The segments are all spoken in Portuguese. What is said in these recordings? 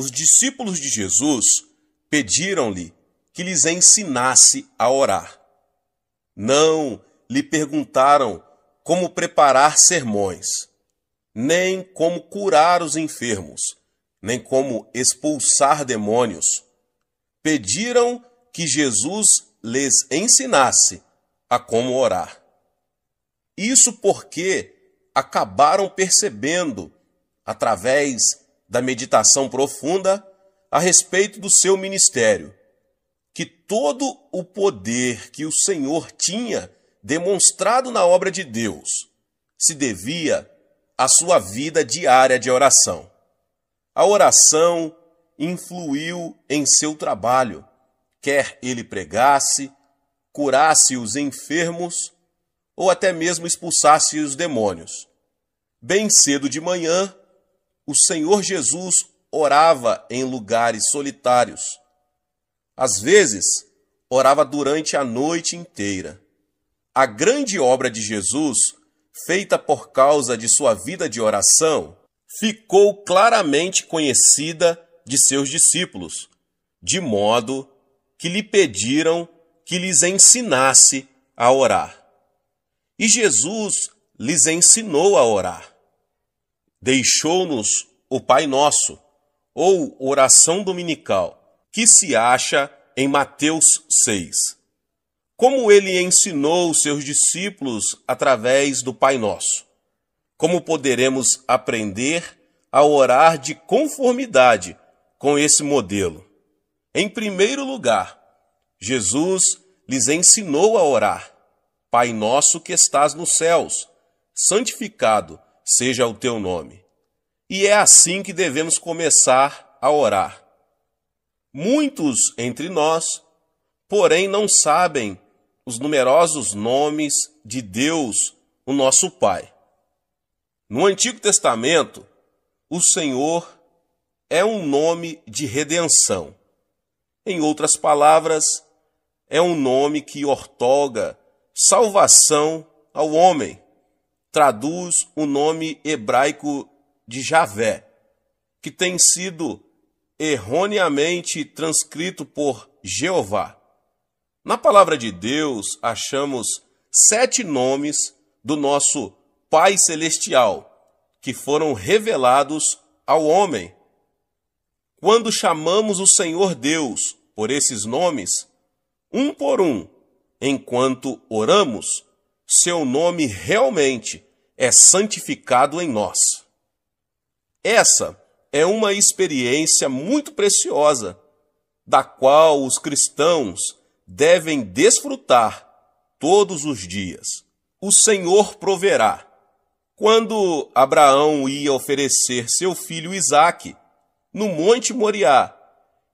Os discípulos de Jesus pediram-lhe que lhes ensinasse a orar. Não lhe perguntaram como preparar sermões, nem como curar os enfermos, nem como expulsar demônios. Pediram que Jesus lhes ensinasse a como orar. Isso porque acabaram percebendo, através da meditação profunda a respeito do seu ministério, que todo o poder que o Senhor tinha demonstrado na obra de Deus se devia à sua vida diária de oração. A oração influiu em seu trabalho, quer ele pregasse, curasse os enfermos ou até mesmo expulsasse os demônios. Bem cedo de manhã, o Senhor Jesus orava em lugares solitários. Às vezes, orava durante a noite inteira. A grande obra de Jesus, feita por causa de sua vida de oração, ficou claramente conhecida de seus discípulos, de modo que lhe pediram que lhes ensinasse a orar. E Jesus lhes ensinou a orar. Deixou-nos o Pai Nosso, ou oração dominical, que se acha em Mateus 6. Como ele ensinou os seus discípulos através do Pai Nosso? Como poderemos aprender a orar de conformidade com esse modelo? Em primeiro lugar, Jesus lhes ensinou a orar. Pai nosso que estás nos céus, santificado seja o teu nome. E é assim que devemos começar a orar. Muitos entre nós, porém, não sabem os numerosos nomes de Deus, o nosso Pai. No Antigo Testamento, o Senhor é um nome de redenção. Em outras palavras, é um nome que outorga salvação ao homem. Traduz o nome hebraico de Javé, que tem sido erroneamente transcrito por Jeová. Na palavra de Deus, achamos 7 nomes do nosso Pai Celestial, que foram revelados ao homem. Quando chamamos o Senhor Deus por esses nomes, um por um, enquanto oramos, seu nome realmente é santificado em nós. Essa é uma experiência muito preciosa, da qual os cristãos devem desfrutar todos os dias. O Senhor proverá. Quando Abraão ia oferecer seu filho Isaque no Monte Moriá,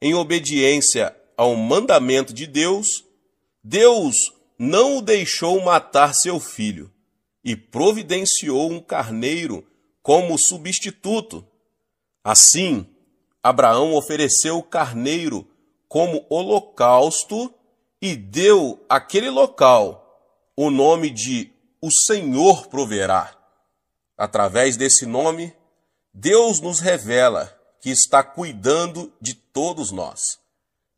em obediência ao mandamento de Deus, Deus não o deixou matar seu filho e providenciou um carneiro como substituto. Assim, Abraão ofereceu o carneiro como holocausto e deu àquele local o nome de O Senhor Proverá. Através desse nome, Deus nos revela que está cuidando de todos nós.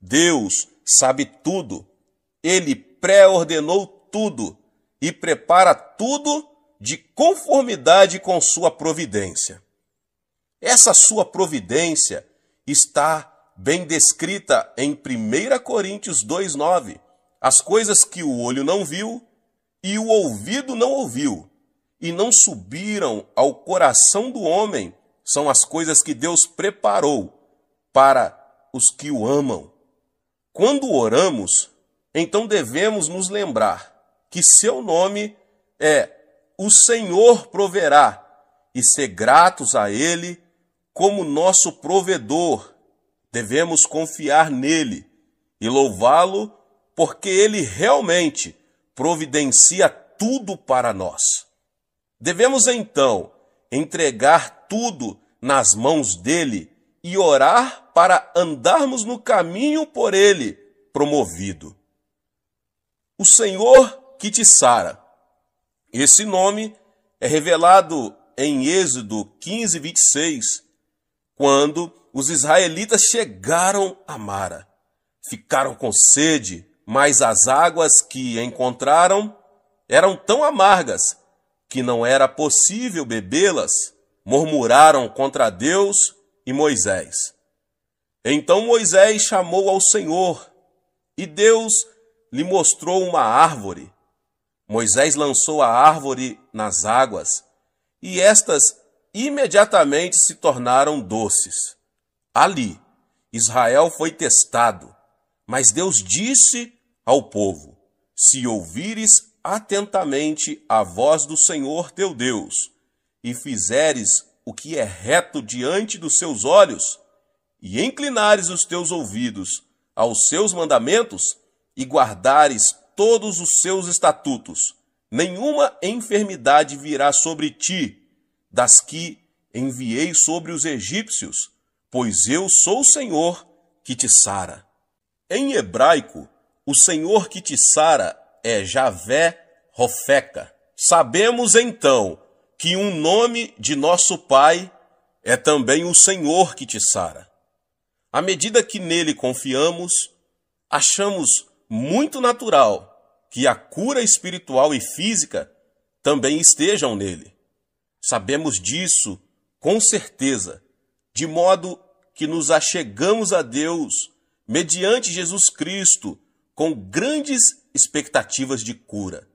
Deus sabe tudo, Ele pré-ordenou tudo e prepara tudo de conformidade com sua providência. Essa sua providência está bem descrita em 1 Coríntios 2,9. As coisas que o olho não viu e o ouvido não ouviu e não subiram ao coração do homem são as coisas que Deus preparou para os que o amam. Quando oramos, então devemos nos lembrar que seu nome é O Senhor Proverá e ser gratos a Ele como nosso provedor. Devemos confiar nele e louvá-lo porque ele realmente providencia tudo para nós. Devemos então entregar tudo nas mãos dele e orar para andarmos no caminho por ele promovido. O Senhor que te sara. Esse nome é revelado em Êxodo 15, 26, quando os israelitas chegaram a Mara. Ficaram com sede, mas as águas que encontraram eram tão amargas que não era possível bebê-las. Murmuraram contra Deus e Moisés. Então Moisés chamou ao Senhor, e Deus lhe mostrou uma árvore. Moisés lançou a árvore nas águas, e estas imediatamente se tornaram doces. Ali, Israel foi testado, mas Deus disse ao povo: se ouvires atentamente a voz do Senhor teu Deus, e fizeres o que é reto diante dos seus olhos, e inclinares os teus ouvidos aos seus mandamentos, e guardares todos os seus estatutos, nenhuma enfermidade virá sobre ti, das que enviei sobre os egípcios, pois eu sou o Senhor que te sara. Em hebraico, o Senhor que te sara é Javé Rofeca. Sabemos então que um nome de nosso Pai é também o Senhor que te sara. À medida que nele confiamos, achamos muito natural que a cura espiritual e física também estejam nele. Sabemos disso com certeza, de modo que nos achegamos a Deus mediante Jesus Cristo com grandes expectativas de cura.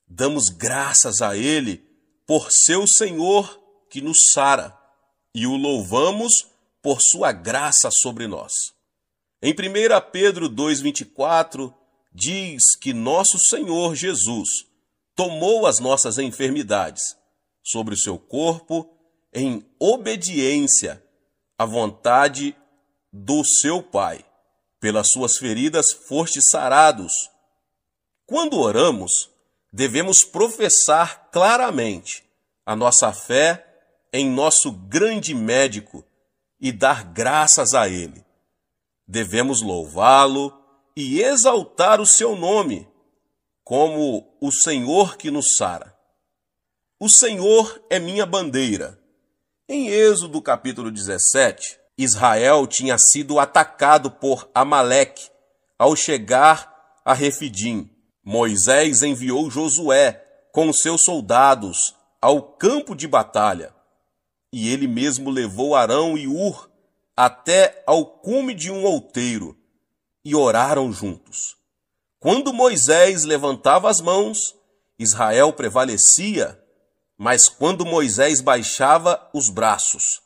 Damos graças a Ele por ser o Senhor que nos sara e o louvamos por sua graça sobre nós. Em 1 Pedro 2,24, diz que nosso Senhor Jesus tomou as nossas enfermidades sobre o seu corpo em obediência à vontade do seu Pai. Pelas suas feridas fostes sarados. Quando oramos, devemos professar claramente a nossa fé em nosso grande médico e dar graças a Ele. Devemos louvá-lo e exaltar o seu nome como o Senhor que nos sara. O Senhor é minha bandeira. Em Êxodo capítulo 17, Israel tinha sido atacado por Amaleque ao chegar a Refidim. Moisés enviou Josué com seus soldados ao campo de batalha, e ele mesmo levou Arão e Ur até ao cume de um outeiro, e oraram juntos. Quando Moisés levantava as mãos, Israel prevalecia, mas quando Moisés baixava os braços,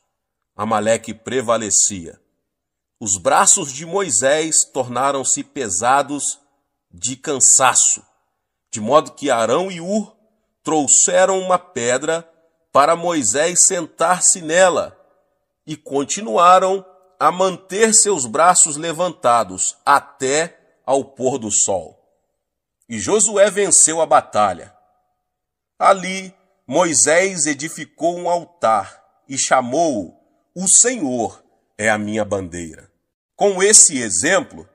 Amaleque prevalecia. Os braços de Moisés tornaram-se pesados de cansaço, de modo que Arão e Ur trouxeram uma pedra para Moisés sentar-se nela e continuaram a manter seus braços levantados até ao pôr do sol. E Josué venceu a batalha. Ali, Moisés edificou um altar e chamou-o: O Senhor é a minha bandeira. Com esse exemplo,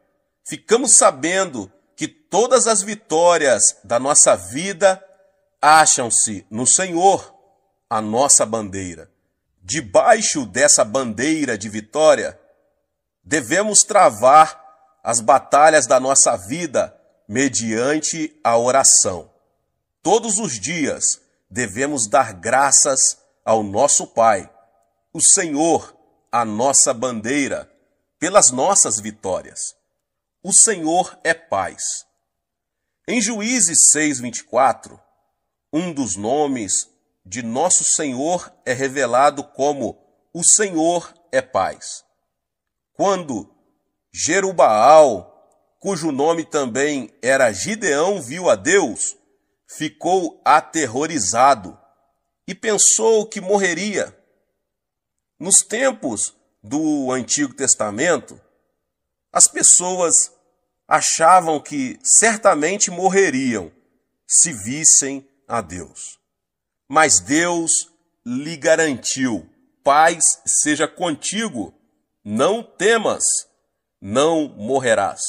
ficamos sabendo que todas as vitórias da nossa vida acham-se no Senhor, a nossa bandeira. Debaixo dessa bandeira de vitória, devemos travar as batalhas da nossa vida mediante a oração. Todos os dias devemos dar graças ao nosso Pai, o Senhor, a nossa bandeira, pelas nossas vitórias. O Senhor é paz. Em Juízes 6:24, um dos nomes de nosso Senhor é revelado como o Senhor é paz. Quando Jerubaal, cujo nome também era Gideão, viu a Deus, ficou aterrorizado e pensou que morreria. Nos tempos do Antigo Testamento, as pessoas achavam que certamente morreriam se vissem a Deus. Mas Deus lhe garantiu: paz seja contigo, não temas, não morrerás.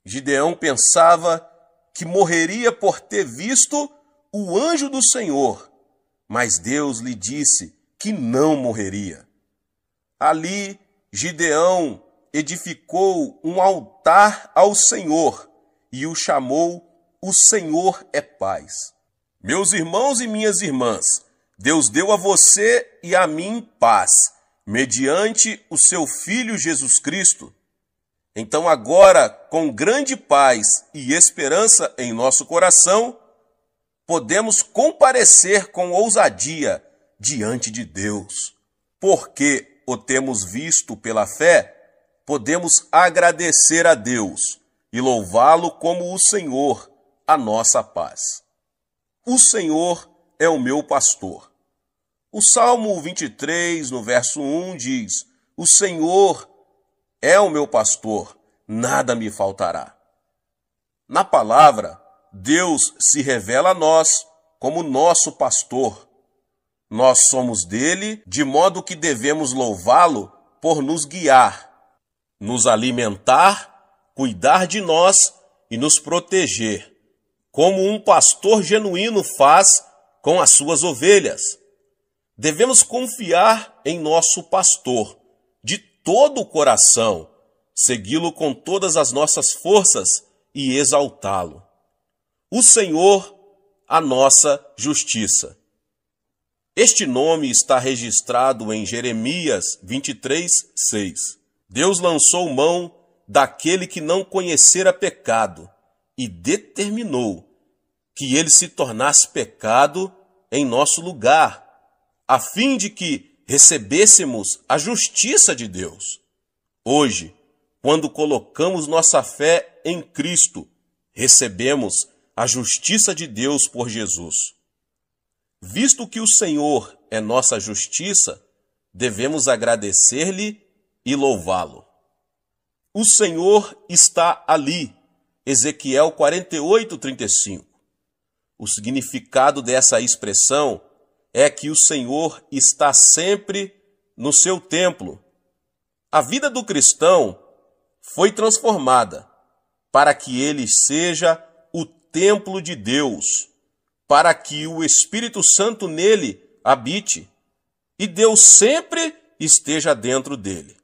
Gideão pensava que morreria por ter visto o anjo do Senhor, mas Deus lhe disse que não morreria. Ali, Gideão edificou um altar ao Senhor e o chamou "O Senhor é Paz". Meus irmãos e minhas irmãs, Deus deu a você e a mim paz, mediante o seu Filho Jesus Cristo. Então agora, com grande paz e esperança em nosso coração, podemos comparecer com ousadia diante de Deus. Porque o temos visto pela fé, podemos agradecer a Deus e louvá-lo como o Senhor, a nossa paz. O Senhor é o meu pastor. O Salmo 23, no verso 1, diz: "O Senhor é o meu pastor, nada me faltará". Na palavra, Deus se revela a nós como nosso pastor. Nós somos dele, de modo que devemos louvá-lo por nos guiar, nos alimentar, cuidar de nós e nos proteger, como um pastor genuíno faz com as suas ovelhas. Devemos confiar em nosso pastor de todo o coração, segui-lo com todas as nossas forças e exaltá-lo. O Senhor, a nossa justiça. Este nome está registrado em Jeremias 23, 6. Deus lançou mão daquele que não conhecera pecado e determinou que ele se tornasse pecado em nosso lugar, a fim de que recebêssemos a justiça de Deus. Hoje, quando colocamos nossa fé em Cristo, recebemos a justiça de Deus por Jesus. Visto que o Senhor é nossa justiça, devemos agradecer-lhe e louvá-lo. O Senhor está ali. Ezequiel 48, 35. O significado dessa expressão é que o Senhor está sempre no seu templo. A vida do cristão foi transformada para que ele seja o templo de Deus, para que o Espírito Santo nele habite e Deus sempre esteja dentro dele.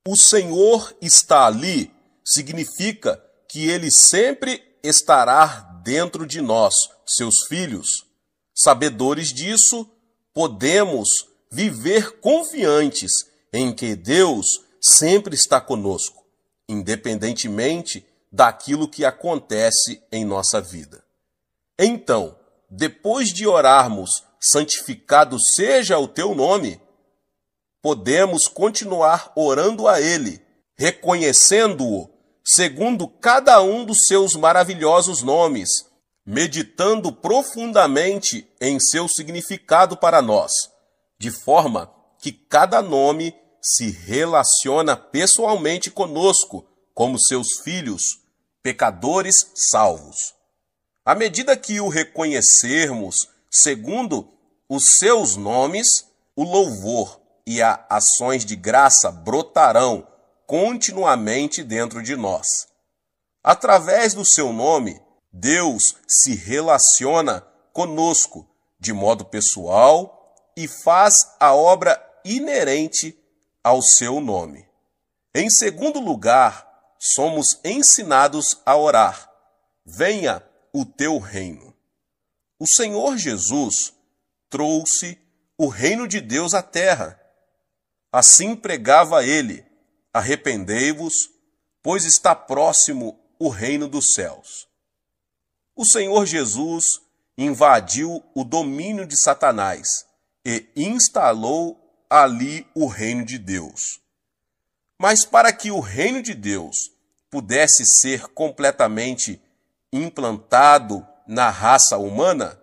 O Senhor está ali significa que ele sempre estará dentro de nós, seus filhos. Sabedores disso, podemos viver confiantes em que Deus sempre está conosco, independentemente daquilo que acontece em nossa vida. Então, depois de orarmos, santificado seja o teu nome, podemos continuar orando a Ele, reconhecendo-o segundo cada um dos seus maravilhosos nomes, meditando profundamente em seu significado para nós, de forma que cada nome se relaciona pessoalmente conosco como seus filhos, pecadores salvos. À medida que o reconhecermos segundo os seus nomes, o louvor e as ações de graça brotarão continuamente dentro de nós. Através do seu nome, Deus se relaciona conosco de modo pessoal e faz a obra inerente ao seu nome. Em segundo lugar, somos ensinados a orar: venha o teu reino. O Senhor Jesus trouxe o reino de Deus à terra. Assim pregava ele: arrependei-vos, pois está próximo o reino dos céus. O Senhor Jesus invadiu o domínio de Satanás e instalou ali o reino de Deus. Mas para que o reino de Deus pudesse ser completamente implantado na raça humana,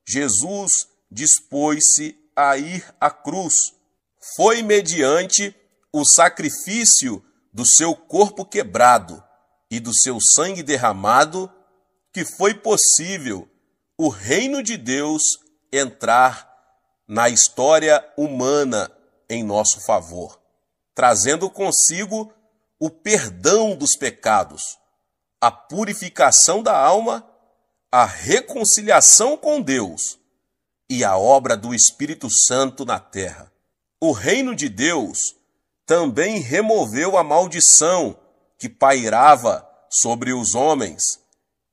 Jesus dispôs-se a ir à cruz. Foi mediante o sacrifício do seu corpo quebrado e do seu sangue derramado que foi possível o reino de Deus entrar na história humana em nosso favor, trazendo consigo o perdão dos pecados, a purificação da alma, a reconciliação com Deus e a obra do Espírito Santo na terra. O reino de Deus também removeu a maldição que pairava sobre os homens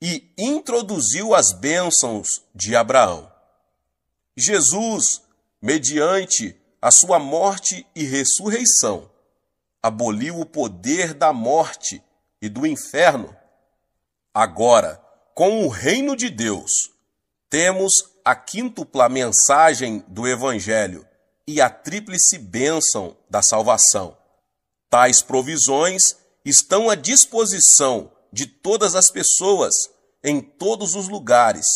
e introduziu as bênçãos de Abraão. Jesus, mediante a sua morte e ressurreição, aboliu o poder da morte e do inferno. Agora, com o reino de Deus, temos a quíntupla mensagem do Evangelho e a tríplice bênção da salvação. Tais provisões estão à disposição de todas as pessoas, em todos os lugares,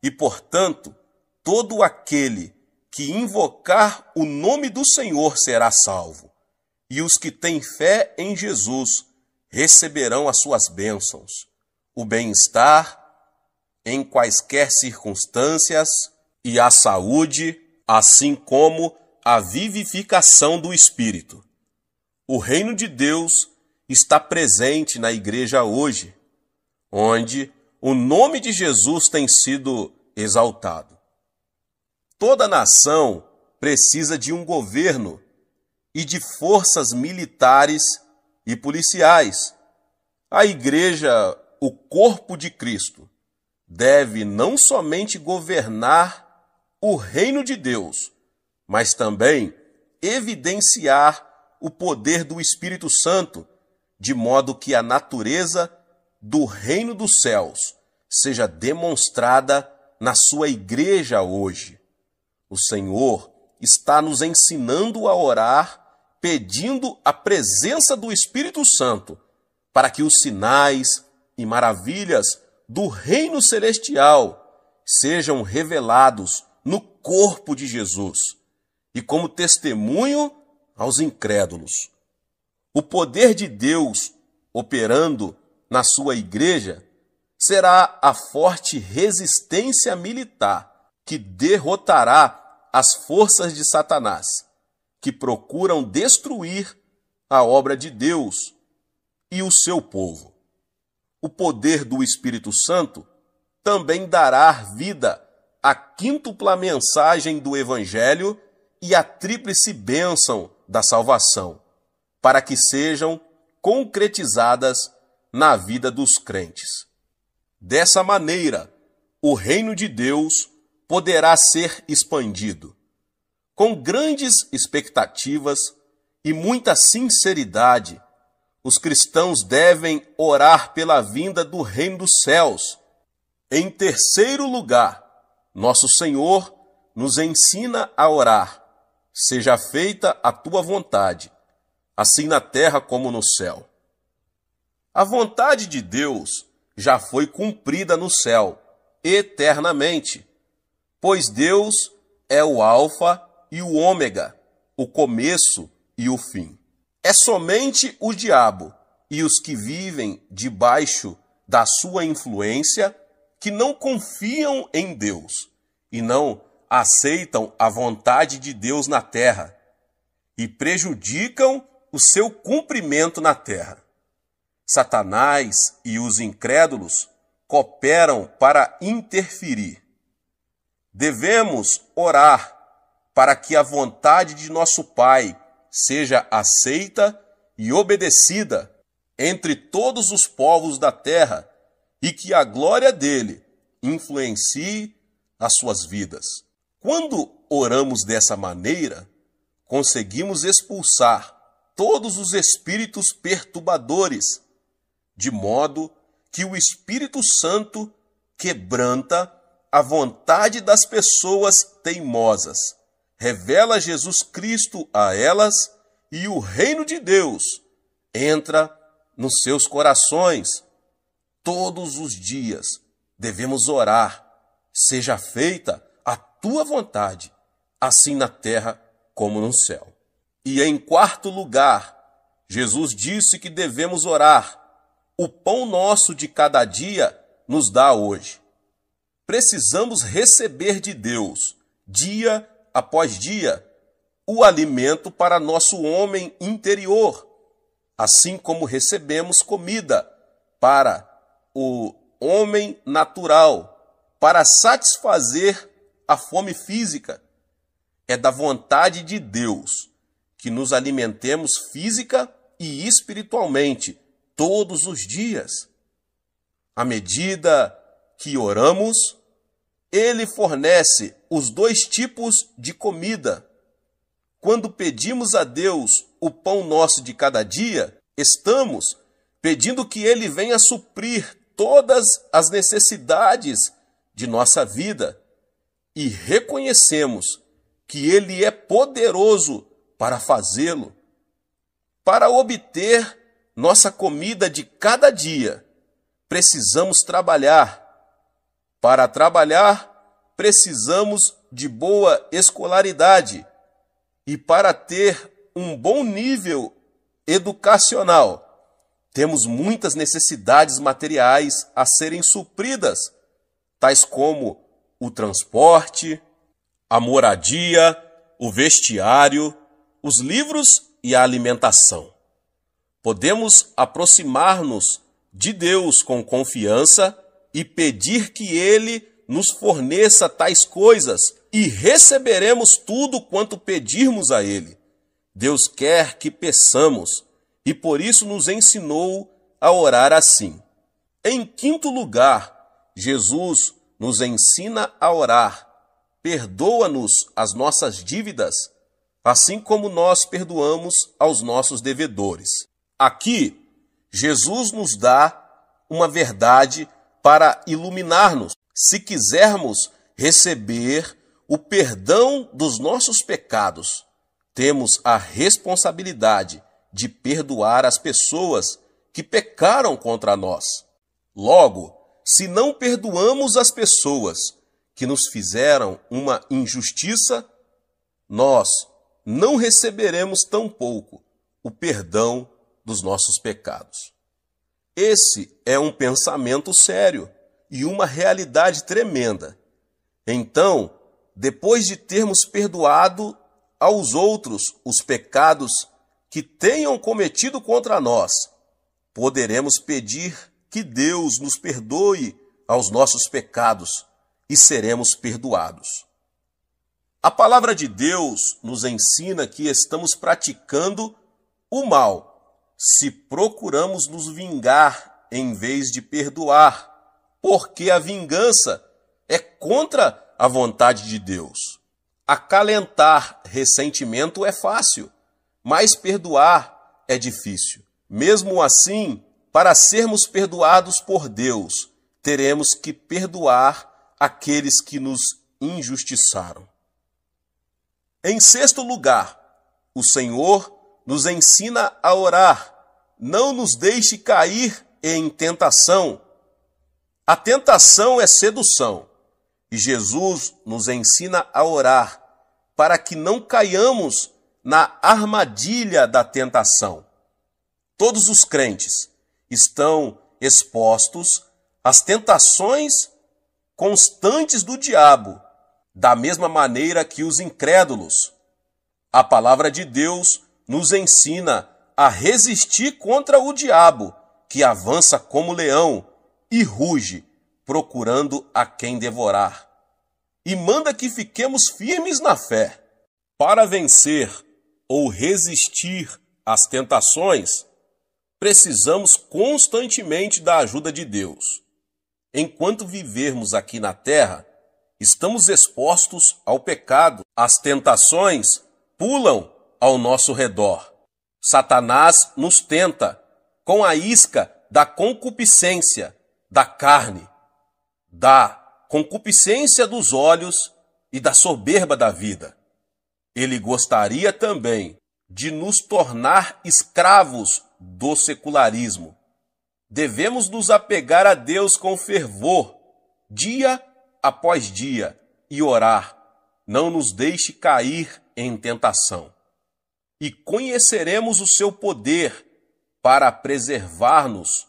e, portanto, todo aquele que invocar o nome do Senhor será salvo, e os que têm fé em Jesus receberão as suas bênçãos, o bem-estar em quaisquer circunstâncias e a saúde, assim como a vivificação do Espírito. O reino de Deus está presente na igreja hoje, onde o nome de Jesus tem sido exaltado. Toda nação precisa de um governo e de forças militares e policiais. A igreja, o corpo de Cristo, deve não somente governar o reino de Deus, mas também evidenciar o poder do Espírito Santo, de modo que a natureza do reino dos céus seja demonstrada na sua igreja hoje. O Senhor está nos ensinando a orar, pedindo a presença do Espírito Santo, para que os sinais e maravilhas do reino celestial sejam revelados no corpo de Jesus e como testemunho aos incrédulos. O poder de Deus operando na sua igreja será a forte resistência militar que derrotará as forças de Satanás, que procuram destruir a obra de Deus e o seu povo. O poder do Espírito Santo também dará vida à quíntupla mensagem do Evangelho e à tríplice bênção da salvação, para que sejam concretizadas na vida dos crentes. Dessa maneira, o reino de Deus poderá ser expandido. Com grandes expectativas e muita sinceridade, os cristãos devem orar pela vinda do reino dos céus. Em terceiro lugar, nosso Senhor nos ensina a orar: seja feita a tua vontade, assim na terra como no céu. A vontade de Deus já foi cumprida no céu, eternamente, pois Deus é o Alfa e o Ômega, o começo e o fim. É somente o diabo e os que vivem debaixo da sua influência que não confiam em Deus e não aceitam a vontade de Deus na terra e prejudicam o seu cumprimento na terra. Satanás e os incrédulos cooperam para interferir. Devemos orar para que a vontade de nosso Pai seja aceita e obedecida entre todos os povos da terra e que a glória dele influencie as suas vidas. Quando oramos dessa maneira, conseguimos expulsar todos os espíritos perturbadores, de modo que o Espírito Santo quebranta a vontade das pessoas teimosas, revela Jesus Cristo a elas e o reino de Deus entra nos seus corações. Todos os dias devemos orar: seja feita a tua vontade, assim na terra como no céu. E em quarto lugar, Jesus disse que devemos orar: o pão nosso de cada dia nos dá hoje. Precisamos receber de Deus, dia após dia, o alimento para nosso homem interior, assim como recebemos comida para o homem natural, para satisfazer a fome física. É da vontade de Deus que que nos alimentemos física e espiritualmente todos os dias. À medida que oramos, Ele fornece os dois tipos de comida. Quando pedimos a Deus o pão nosso de cada dia, estamos pedindo que Ele venha suprir todas as necessidades de nossa vida e reconhecemos que Ele é poderoso para fazê-lo. Para obter nossa comida de cada dia, precisamos trabalhar. Para trabalhar, precisamos de boa escolaridade. E para ter um bom nível educacional, temos muitas necessidades materiais a serem supridas, tais como o transporte, a moradia, o vestiário, os livros e a alimentação. Podemos aproximar-nos de Deus com confiança e pedir que Ele nos forneça tais coisas e receberemos tudo quanto pedirmos a Ele. Deus quer que peçamos e por isso nos ensinou a orar assim. Em quinto lugar, Jesus nos ensina a orar. Perdoa-nos as nossas dívidas, assim como nós perdoamos aos nossos devedores. Aqui, Jesus nos dá uma verdade para iluminar-nos. Se quisermos receber o perdão dos nossos pecados, temos a responsabilidade de perdoar as pessoas que pecaram contra nós. Logo, se não perdoamos as pessoas que nos fizeram uma injustiça, nós não receberemos tampouco o perdão dos nossos pecados. Esse é um pensamento sério e uma realidade tremenda. Então, depois de termos perdoado aos outros os pecados que tenham cometido contra nós, poderemos pedir que Deus nos perdoe aos nossos pecados e seremos perdoados. A palavra de Deus nos ensina que estamos praticando o mal se procuramos nos vingar em vez de perdoar, porque a vingança é contra a vontade de Deus. Acalentar ressentimento é fácil, mas perdoar é difícil. Mesmo assim, para sermos perdoados por Deus, teremos que perdoar aqueles que nos injustiçaram. Em sexto lugar, o Senhor nos ensina a orar. Não nos deixe cair em tentação. A tentação é sedução. E Jesus nos ensina a orar para que não caiamos na armadilha da tentação. Todos os crentes estão expostos às tentações constantes do diabo, da mesma maneira que os incrédulos. A palavra de Deus nos ensina a resistir contra o diabo, que avança como leão e ruge, procurando a quem devorar. E manda que fiquemos firmes na fé. Para vencer ou resistir às tentações, precisamos constantemente da ajuda de Deus. Enquanto vivermos aqui na terra, estamos expostos ao pecado. As tentações pulam ao nosso redor. Satanás nos tenta com a isca da concupiscência da carne, da concupiscência dos olhos e da soberba da vida. Ele gostaria também de nos tornar escravos do secularismo. Devemos nos apegar a Deus com fervor, dia após dia, e orar. Não nos deixe cair em tentação. E conheceremos o seu poder para preservar-nos,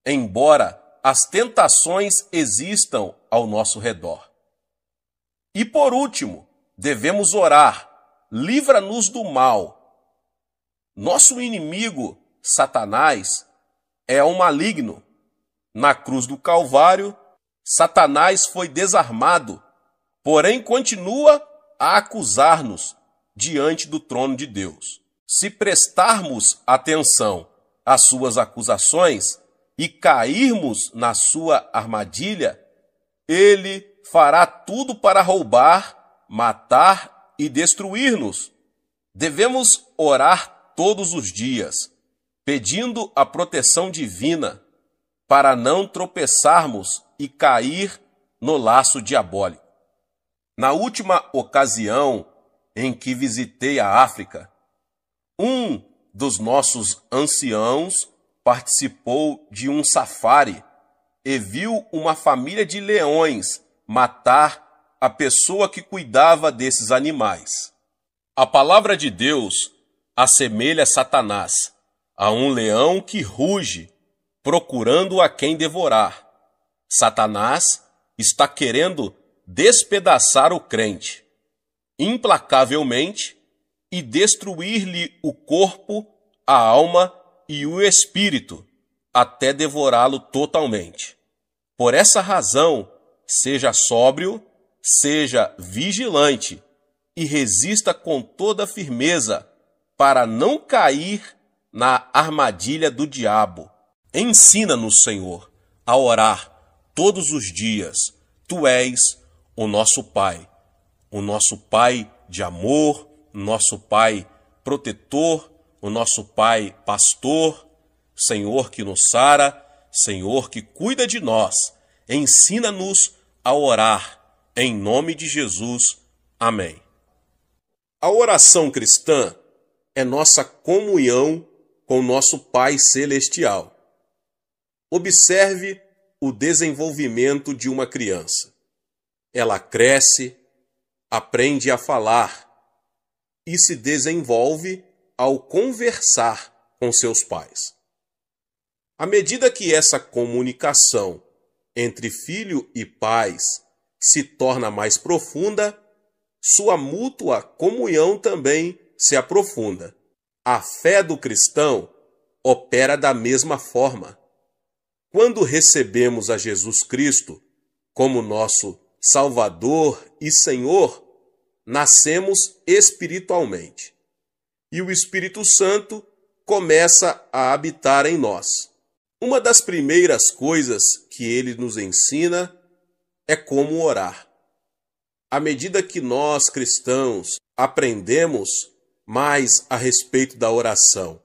embora as tentações existam ao nosso redor. E por último, devemos orar, livra-nos do mal. Nosso inimigo, Satanás, é um maligno. Na cruz do Calvário, Satanás foi desarmado, porém continua a acusar-nos diante do trono de Deus. Se prestarmos atenção às suas acusações e cairmos na sua armadilha, ele fará tudo para roubar, matar e destruir-nos. Devemos orar todos os dias, pedindo a proteção divina para não tropeçarmos e cair no laço diabólico. Na última ocasião em que visitei a África, um dos nossos anciãos participou de um safari e viu uma família de leões matar a pessoa que cuidava desses animais. A palavra de Deus assemelha Satanás a um leão que ruge, procurando a quem devorar. Satanás está querendo despedaçar o crente, implacavelmente, e destruir-lhe o corpo, a alma e o espírito, até devorá-lo totalmente. Por essa razão, seja sóbrio, seja vigilante e resista com toda firmeza para não cair na armadilha do diabo. Ensina-nos, Senhor, a orar todos os dias. Tu és o nosso Pai de amor, o nosso Pai protetor, o nosso Pai pastor, Senhor que nos sara, Senhor que cuida de nós. Ensina-nos a orar, em nome de Jesus. Amém. A oração cristã é nossa comunhão com nosso Pai Celestial. Observe o desenvolvimento de uma criança. Ela cresce, aprende a falar e se desenvolve ao conversar com seus pais. À medida que essa comunicação entre filho e pais se torna mais profunda, sua mútua comunhão também se aprofunda. A fé do cristão opera da mesma forma. Quando recebemos a Jesus Cristo como nosso Salvador e Senhor, nascemos espiritualmente. E o Espírito Santo começa a habitar em nós. Uma das primeiras coisas que ele nos ensina é como orar. À medida que nós, cristãos, aprendemos mais a respeito da oração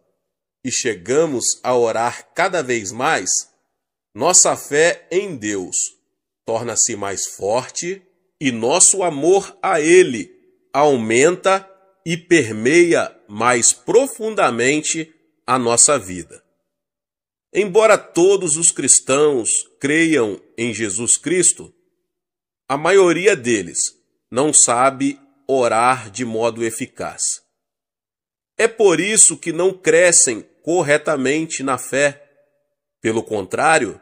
e chegamos a orar cada vez mais, nossa fé em Deus torna-se mais forte e nosso amor a Ele aumenta e permeia mais profundamente a nossa vida. Embora todos os cristãos creiam em Jesus Cristo, a maioria deles não sabe orar de modo eficaz. É por isso que não crescem corretamente na fé. Pelo contrário,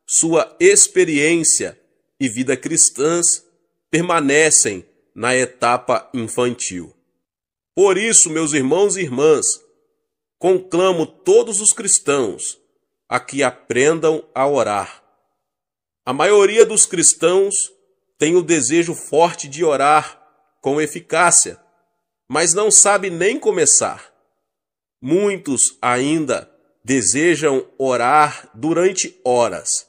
sua experiência e vida cristãs permanecem na etapa infantil. Por isso, meus irmãos e irmãs, conclamo todos os cristãos a que aprendam a orar. A maioria dos cristãos tem o desejo forte de orar com eficácia, mas não sabe nem começar. Muitos ainda desejam orar durante horas,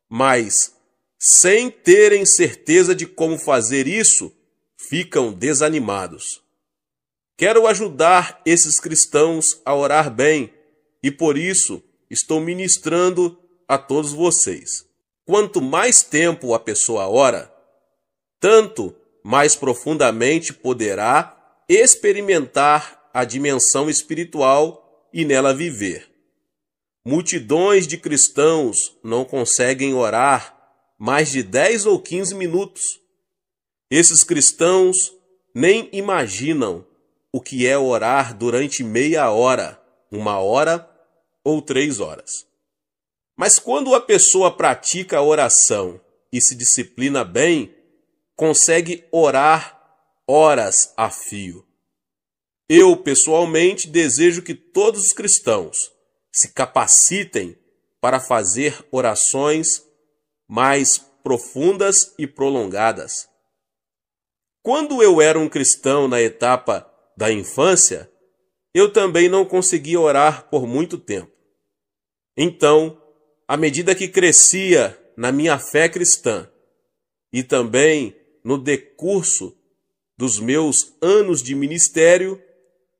mas, sem terem certeza de como fazer isso, ficam desanimados. Quero ajudar esses cristãos a orar bem e, por isso, estou ministrando a todos vocês. Quanto mais tempo a pessoa ora, tanto mais profundamente poderá experimentar a dimensão espiritual e nela viver. Multidões de cristãos não conseguem orar mais de 10 ou 15 minutos. Esses cristãos nem imaginam o que é orar durante meia hora, 1 hora ou 3 horas. Mas quando a pessoa pratica a oração e se disciplina bem, consegue orar horas a fio. Eu, pessoalmente, desejo que todos os cristãos se capacitem para fazer orações mais profundas e prolongadas. Quando eu era um cristão na etapa da infância, eu também não consegui orar por muito tempo. Então, à medida que crescia na minha fé cristã e também no decurso dos meus anos de ministério,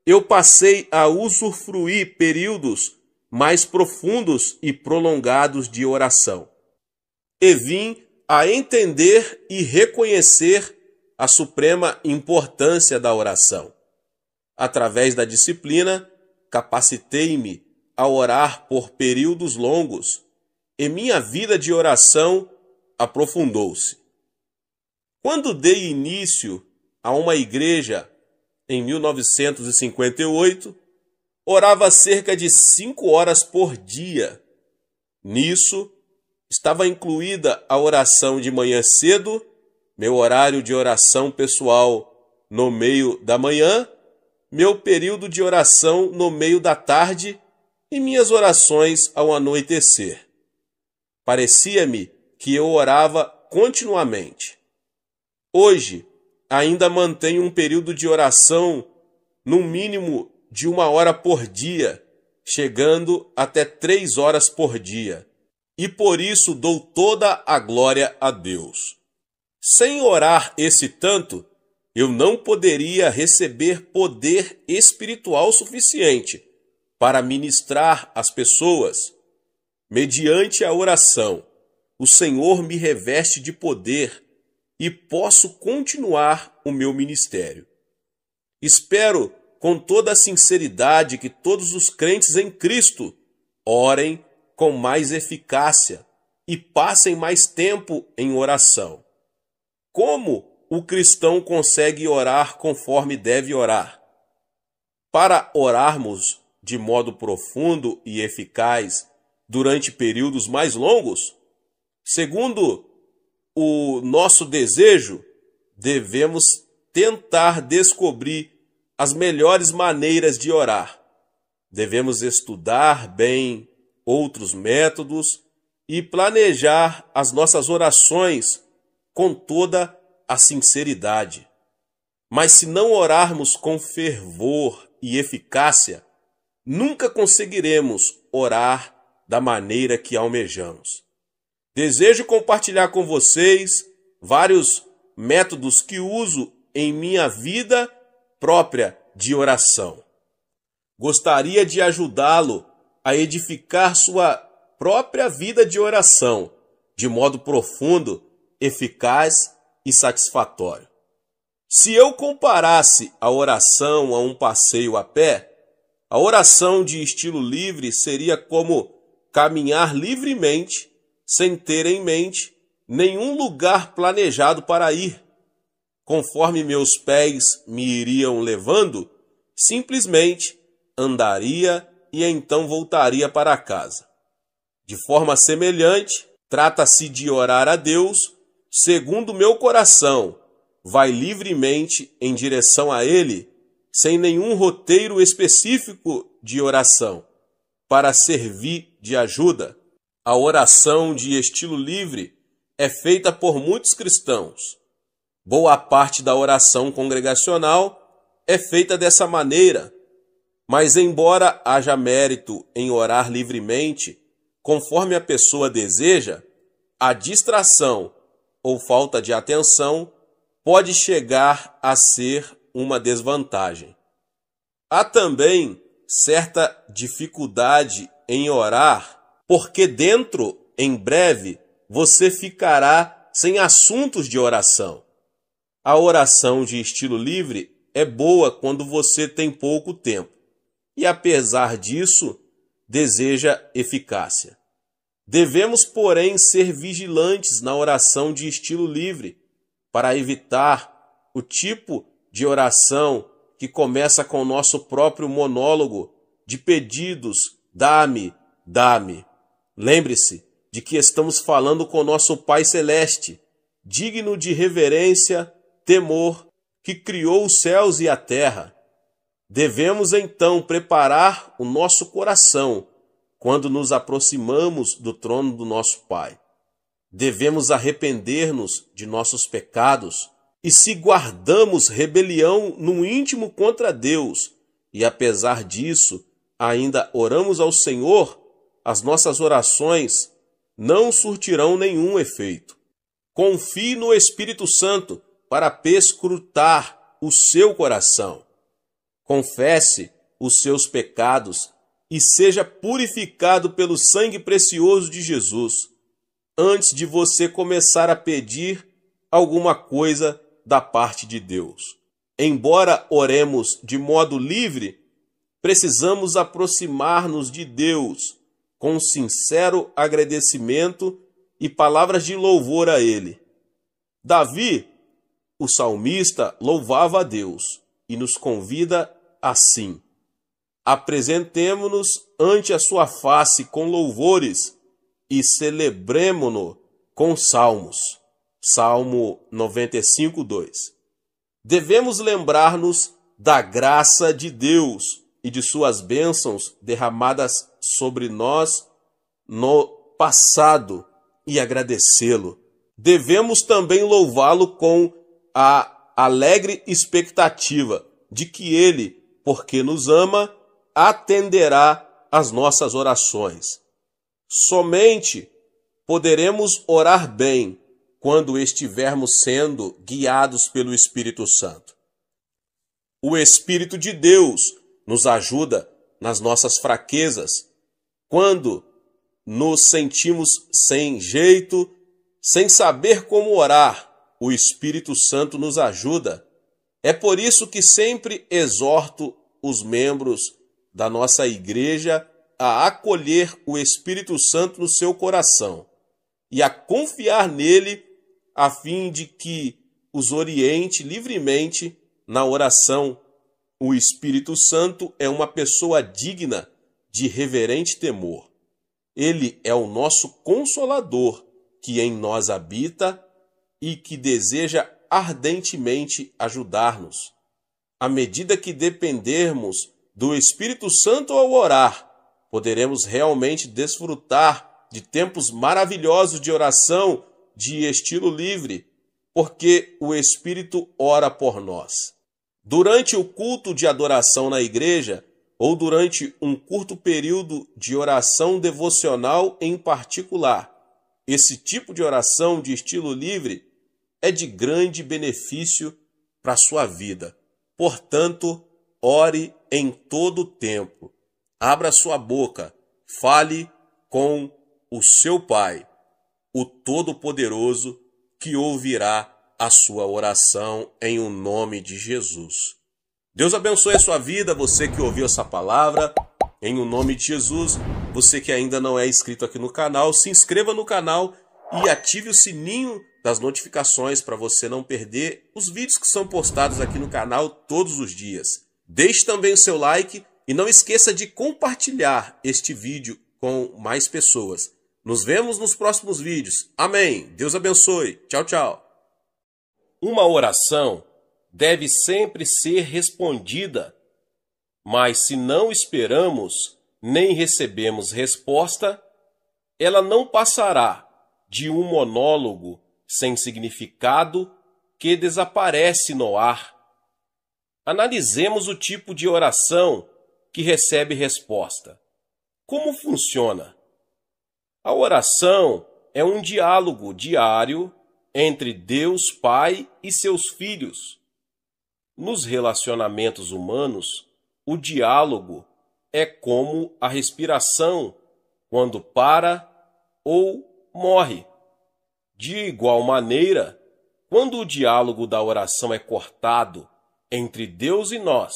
eu passei a usufruir períodos mais profundos e prolongados de oração. E vim a entender e reconhecer a suprema importância da oração. Através da disciplina, capacitei-me a orar por períodos longos e minha vida de oração aprofundou-se. Quando dei início a uma igreja em 1958, orava cerca de 5 horas por dia. Nisso, estava incluída a oração de manhã cedo, meu horário de oração pessoal no meio da manhã, meu período de oração no meio da tarde e minhas orações ao anoitecer. Parecia-me que eu orava continuamente. Hoje, ainda mantenho um período de oração no mínimo de 1 hora por dia, chegando até 3 horas por dia. E por isso dou toda a glória a Deus. Sem orar esse tanto, eu não poderia receber poder espiritual suficiente para ministrar às pessoas. Mediante a oração, o Senhor me reveste de poder e posso continuar o meu ministério. Espero com toda a sinceridade que todos os crentes em Cristo orem com mais eficácia e passem mais tempo em oração. Como o cristão consegue orar conforme deve orar? Para orarmos de modo profundo e eficaz durante períodos mais longos, segundo o nosso desejo, devemos tentar descobrir as melhores maneiras de orar. Devemos estudar bem outros métodos e planejar as nossas orações com toda a sinceridade. Mas se não orarmos com fervor e eficácia, nunca conseguiremos orar da maneira que almejamos. Desejo compartilhar com vocês vários métodos que uso em minha vida própria de oração. Gostaria de ajudá-lo a edificar sua própria vida de oração de modo profundo, eficaz e satisfatório. Se eu comparasse a oração a um passeio a pé, a oração de estilo livre seria como caminhar livremente, sem ter em mente nenhum lugar planejado para ir. Conforme meus pés me iriam levando, simplesmente andaria e então voltaria para casa. De forma semelhante, trata-se de orar a Deus segundo meu coração, vai livremente em direção a Ele, sem nenhum roteiro específico de oração, para servir de ajuda. A oração de estilo livre é feita por muitos cristãos. Boa parte da oração congregacional é feita dessa maneira, mas embora haja mérito em orar livremente, conforme a pessoa deseja, a distração ou falta de atenção pode chegar a ser uma desvantagem. Há também certa dificuldade em orar, porque em breve, você ficará sem assuntos de oração. A oração de estilo livre é boa quando você tem pouco tempo e, apesar disso, deseja eficácia. Devemos, porém, ser vigilantes na oração de estilo livre para evitar o tipo de oração que começa com o nosso próprio monólogo de pedidos, dá-me, dá-me. Lembre-se de que estamos falando com nosso Pai Celeste, digno de reverência, temor, que criou os céus e a terra. Devemos então preparar o nosso coração quando nos aproximamos do trono do nosso Pai. Devemos arrepender-nos de nossos pecados e, se guardamos rebelião no íntimo contra Deus, e apesar disso, ainda oramos ao Senhor, as nossas orações não surtirão nenhum efeito. Confie no Espírito Santo para perscrutar o seu coração. Confesse os seus pecados e seja purificado pelo sangue precioso de Jesus, antes de você começar a pedir alguma coisa da parte de Deus. Embora oremos de modo livre, precisamos aproximar-nos de Deus com sincero agradecimento e palavras de louvor a Ele. Davi, o salmista, louvava a Deus e nos convida assim: apresentemo-nos ante a sua face com louvores e celebremo-no com salmos. Salmo 95, 2. Devemos lembrar-nos da graça de Deus e de suas bênçãos derramadas sobre nós no passado e agradecê-lo. Devemos também louvá-lo com a alegre expectativa de que ele, porque nos ama, atenderá às nossas orações. Somente poderemos orar bem quando estivermos sendo guiados pelo Espírito Santo. O Espírito de Deus nos ajuda nas nossas fraquezas, quando nos sentimos sem jeito, sem saber como orar. O Espírito Santo nos ajuda. É por isso que sempre exorto os membros da nossa igreja a acolher o Espírito Santo no seu coração e a confiar nele, a fim de que os oriente livremente na oração. O Espírito Santo é uma pessoa digna de reverente temor. Ele é o nosso Consolador, que em nós habita e que deseja ardentemente ajudar-nos. À medida que dependermos do Espírito Santo ao orar, poderemos realmente desfrutar de tempos maravilhosos de oração de estilo livre, porque o Espírito ora por nós. Durante o culto de adoração na igreja, ou durante um curto período de oração devocional em particular, esse tipo de oração de estilo livre é de grande benefício para a sua vida. Portanto, ore em todo o tempo. Abra sua boca, fale com o seu Pai, o Todo-Poderoso, que ouvirá a sua oração em o nome de Jesus. Deus abençoe a sua vida, você que ouviu essa palavra, em o nome de Jesus. Você que ainda não é inscrito aqui no canal, se inscreva no canal e ative o sininho das notificações para você não perder os vídeos que são postados aqui no canal todos os dias. Deixe também o seu like e não esqueça de compartilhar este vídeo com mais pessoas. Nos vemos nos próximos vídeos. Amém. Deus abençoe. Tchau, tchau. Uma oração deve sempre ser respondida, mas se não esperamos nem recebemos resposta, ela não passará de um monólogo sem significado que desaparece no ar. Analisemos o tipo de oração que recebe resposta. Como funciona? A oração é um diálogo diário entre Deus Pai e seus filhos. Nos relacionamentos humanos, o diálogo é como a respiração, quando para ou morre. De igual maneira, quando o diálogo da oração é cortado entre Deus e nós,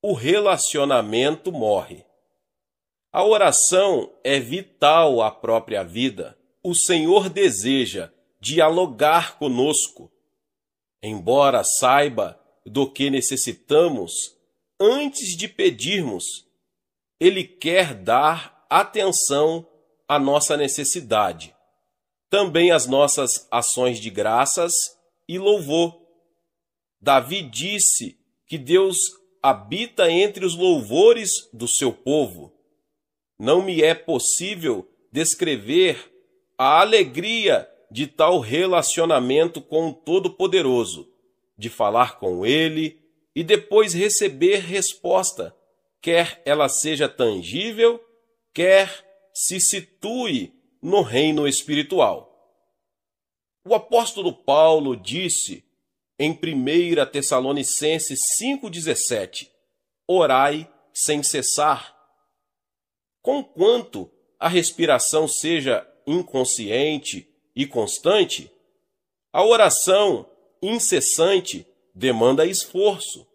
o relacionamento morre. A oração é vital à própria vida. O Senhor deseja dialogar conosco. Embora saiba do que necessitamos, antes de pedirmos, Ele quer dar atenção à nossa necessidade, também às nossas ações de graças e louvor. Davi disse que Deus habita entre os louvores do seu povo. Não me é possível descrever a alegria de tal relacionamento com o Todo-Poderoso, de falar com Ele, e depois receber resposta, quer ela seja tangível, quer se situe no reino espiritual. O apóstolo Paulo disse em 1 Tessalonicenses 5,17: orai sem cessar. Conquanto a respiração seja inconsciente e constante, a oração incessante demanda esforço.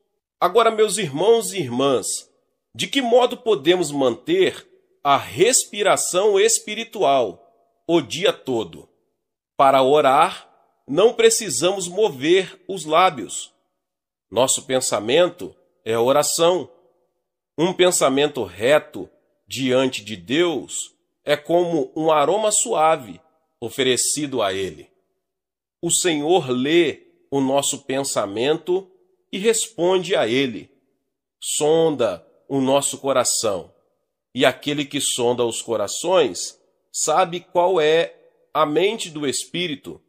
Agora, meus irmãos e irmãs, de que modo podemos manter a respiração espiritual o dia todo? Para orar, não precisamos mover os lábios. Nosso pensamento é oração. Um pensamento reto diante de Deus é como um aroma suave oferecido a Ele. O Senhor lê o nosso pensamento e responde a Ele. Sonda o nosso coração, e aquele que sonda os corações sabe qual é a mente do Espírito,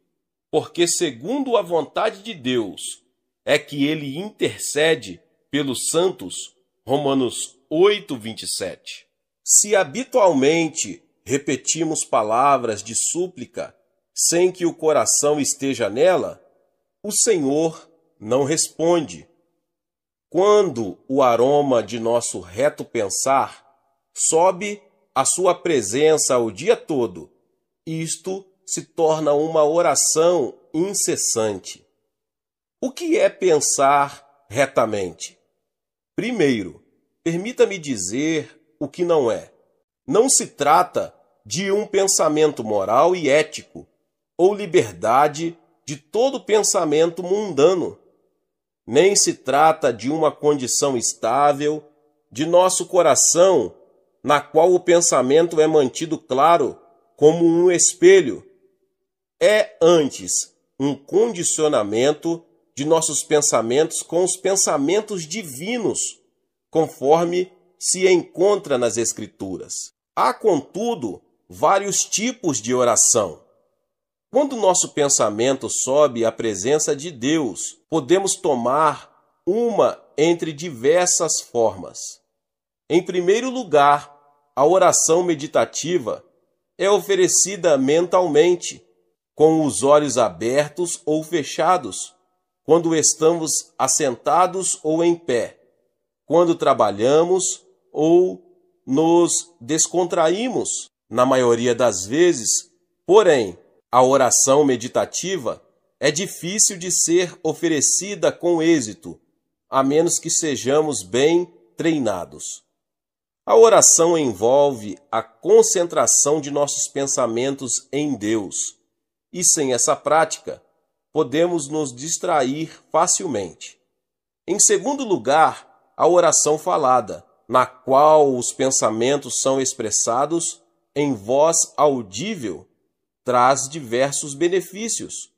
porque segundo a vontade de Deus é que Ele intercede pelos santos. Romanos 8:27. Se habitualmente repetimos palavras de súplica sem que o coração esteja nela, o Senhor não responde. Quando o aroma de nosso reto pensar sobe à sua presença o dia todo, isto se torna uma oração incessante. O que é pensar retamente? Primeiro, permita-me dizer o que não é. Não se trata de um pensamento moral e ético, ou liberdade de todo pensamento mundano. Nem se trata de uma condição estável de nosso coração, na qual o pensamento é mantido claro como um espelho. É antes um condicionamento de nossos pensamentos com os pensamentos divinos, conforme se encontra nas Escrituras. Há, contudo, vários tipos de oração. Quando nosso pensamento sobe à presença de Deus, podemos tomar uma entre diversas formas. Em primeiro lugar, a oração meditativa é oferecida mentalmente, com os olhos abertos ou fechados, quando estamos assentados ou em pé, quando trabalhamos ou nos descontraímos. Na maioria das vezes, porém, a oração meditativa é difícil de ser oferecida com êxito, a menos que sejamos bem treinados. A oração envolve a concentração de nossos pensamentos em Deus, e sem essa prática, podemos nos distrair facilmente. Em segundo lugar, a oração falada, na qual os pensamentos são expressados em voz audível, traz diversos benefícios.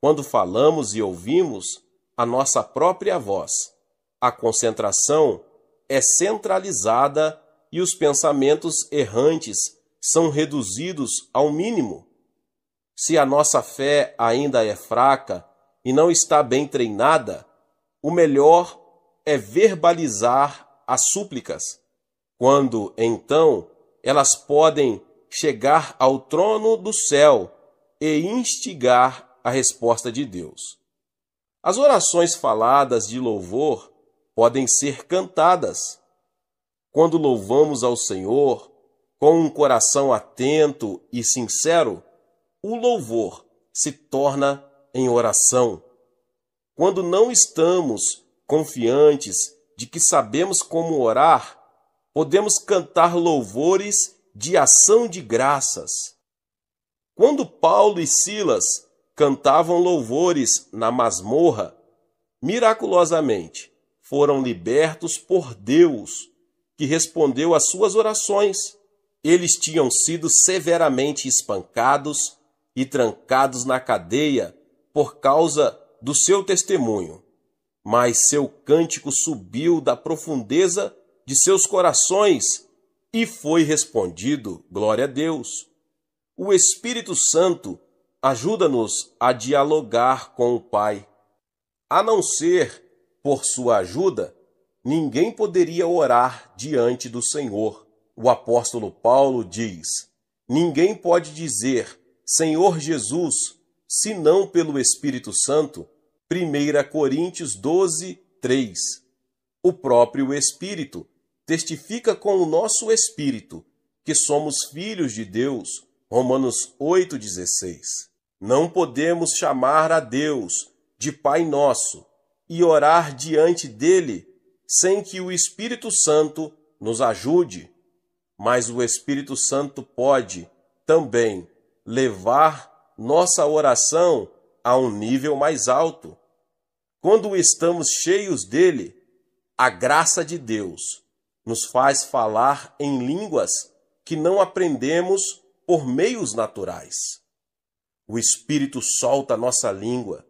Quando falamos e ouvimos a nossa própria voz, a concentração é centralizada e os pensamentos errantes são reduzidos ao mínimo. Se a nossa fé ainda é fraca e não está bem treinada, o melhor é verbalizar as súplicas, quando, então, elas podem chegar ao trono do céu e instigar a resposta de Deus. As orações faladas de louvor podem ser cantadas. Quando louvamos ao Senhor com um coração atento e sincero, o louvor se torna em oração. Quando não estamos confiantes de que sabemos como orar, podemos cantar louvores de ação de graças. Quando Paulo e Silas cantavam louvores na masmorra, miraculosamente foram libertos por Deus, que respondeu às suas orações. Eles tinham sido severamente espancados e trancados na cadeia por causa do seu testemunho, mas seu cântico subiu da profundeza de seus corações e foi respondido, glória a Deus. O Espírito Santo ajuda-nos a dialogar com o Pai. A não ser por sua ajuda, ninguém poderia orar diante do Senhor. O apóstolo Paulo diz: ninguém pode dizer Senhor Jesus, senão pelo Espírito Santo. 1 Coríntios 12, 3. O próprio Espírito testifica com o nosso espírito que somos filhos de Deus. Romanos 8,16. Não podemos chamar a Deus de Pai Nosso e orar diante dele sem que o Espírito Santo nos ajude. Mas o Espírito Santo pode também levar nossa oração a um nível mais alto. Quando estamos cheios dele, a graça de Deus nos faz falar em línguas que não aprendemos por meios naturais. O Espírito solta nossa língua,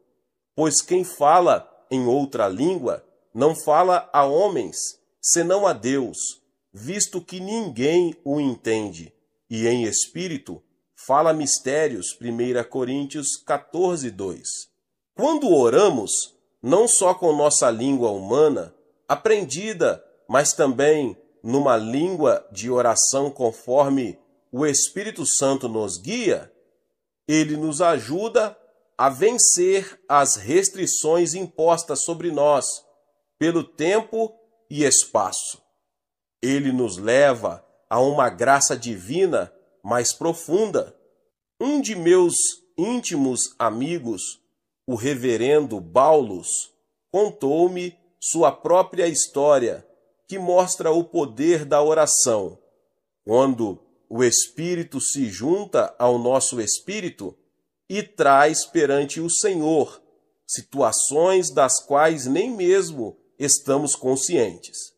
pois quem fala em outra língua não fala a homens, senão a Deus, visto que ninguém o entende, e em espírito fala mistérios. 1 Coríntios 14, 2. Quando oramos, não só com nossa língua humana, aprendida, mas também numa língua de oração conforme o Espírito Santo nos guia, ele nos ajuda a vencer as restrições impostas sobre nós pelo tempo e espaço. Ele nos leva a uma graça divina mais profunda. Um de meus íntimos amigos, o reverendo Baulos, contou-me sua própria história, que mostra o poder da oração. Quando o Espírito se junta ao nosso espírito e traz perante o Senhor situações das quais nem mesmo estamos conscientes.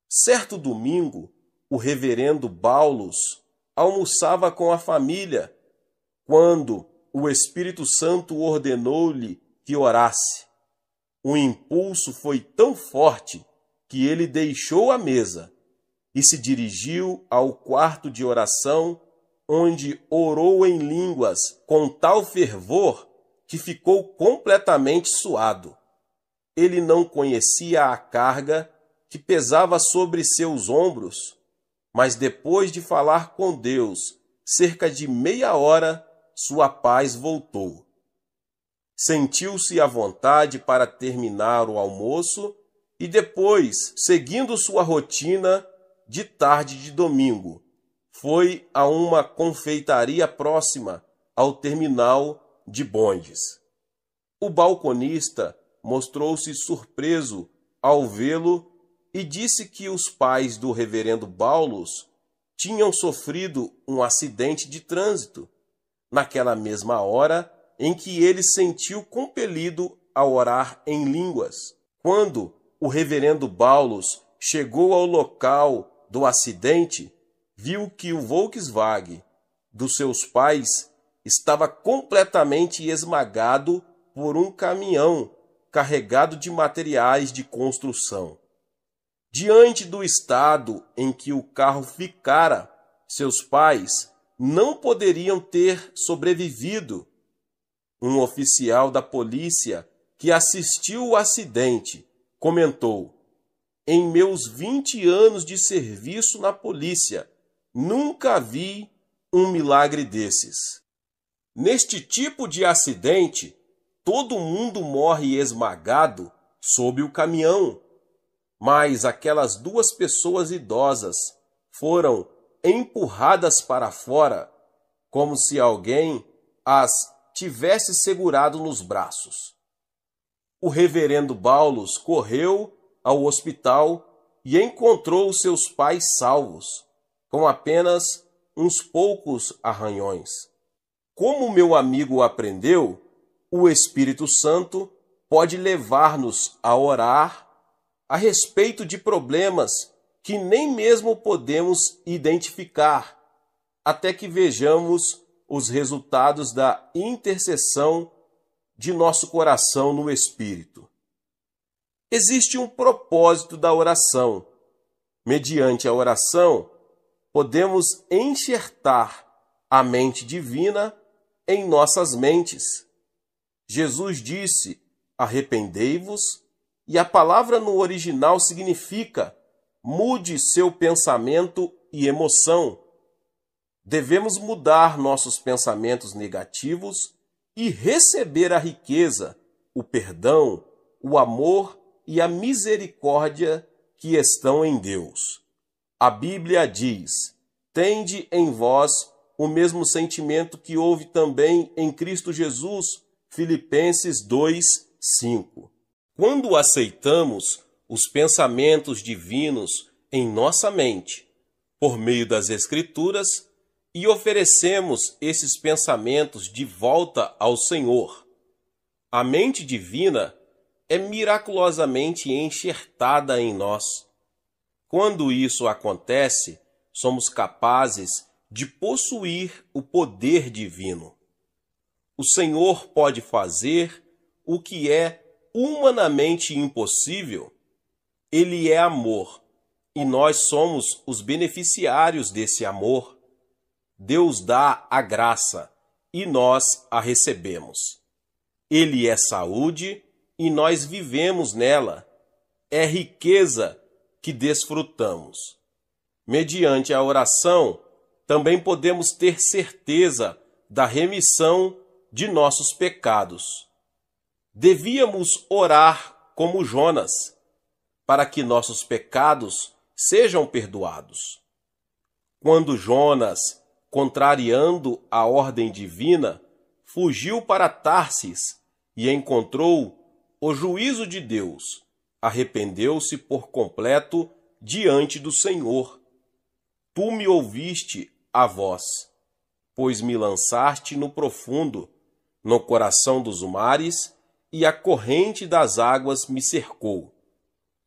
Certo domingo, o reverendo Baulos almoçava com a família, quando o Espírito Santo ordenou-lhe que orasse. O impulso foi tão forte que ele deixou a mesa e se dirigiu ao quarto de oração, onde orou em línguas com tal fervor que ficou completamente suado. Ele não conhecia a carga que pesava sobre seus ombros, mas depois de falar com Deus cerca de meia hora, sua paz voltou. Sentiu-se à vontade para terminar o almoço e depois, seguindo sua rotina de tarde de domingo, foi a uma confeitaria próxima ao terminal de bondes. O balconista mostrou-se surpreso ao vê-lo e disse que os pais do reverendo Baulos tinham sofrido um acidente de trânsito, naquela mesma hora em que ele sentiu compelido a orar em línguas. Quando o reverendo Baulos chegou ao local do acidente, viu que o Volkswagen dos seus pais estava completamente esmagado por um caminhão carregado de materiais de construção. Diante do estado em que o carro ficara, seus pais não poderiam ter sobrevivido. Um oficial da polícia que assistiu o acidente comentou: em meus 20 anos de serviço na polícia, nunca vi um milagre desses. Neste tipo de acidente, todo mundo morre esmagado sob o caminhão, mas aquelas duas pessoas idosas foram empurradas para fora, como se alguém as tivesse segurado nos braços. O reverendo Baulos correu ao hospital e encontrou seus pais salvos, com apenas uns poucos arranhões. Como meu amigo aprendeu, o Espírito Santo pode levar-nos a orar a respeito de problemas que nem mesmo podemos identificar, até que vejamos os resultados da intercessão de nosso coração no Espírito. Existe um propósito da oração. Mediante a oração, podemos enxertar a mente divina em nossas mentes. Jesus disse: arrependei-vos E a palavra no original significa mude seu pensamento e emoção. Devemos mudar nossos pensamentos negativos e receber a riqueza, o perdão, o amor e a misericórdia que estão em Deus. A Bíblia diz: tende em vós o mesmo sentimento que houve também em Cristo Jesus, Filipenses 2:5. Quando aceitamos os pensamentos divinos em nossa mente, por meio das Escrituras, e oferecemos esses pensamentos de volta ao Senhor, a mente divina é miraculosamente enxertada em nós. Quando isso acontece, somos capazes de possuir o poder divino. O Senhor pode fazer o que é humanamente impossível. Ele é amor, e nós somos os beneficiários desse amor. Deus dá a graça, e nós a recebemos. Ele é saúde, e nós vivemos nela. É riqueza que desfrutamos. Mediante a oração, também podemos ter certeza da remissão de nossos pecados. Devíamos orar como Jonas, para que nossos pecados sejam perdoados. Quando Jonas, contrariando a ordem divina, fugiu para Tarsis e encontrou o juízo de Deus, arrependeu-se por completo diante do Senhor. Tu me ouviste a voz, pois me lançaste no profundo, no coração dos mares, e a corrente das águas me cercou.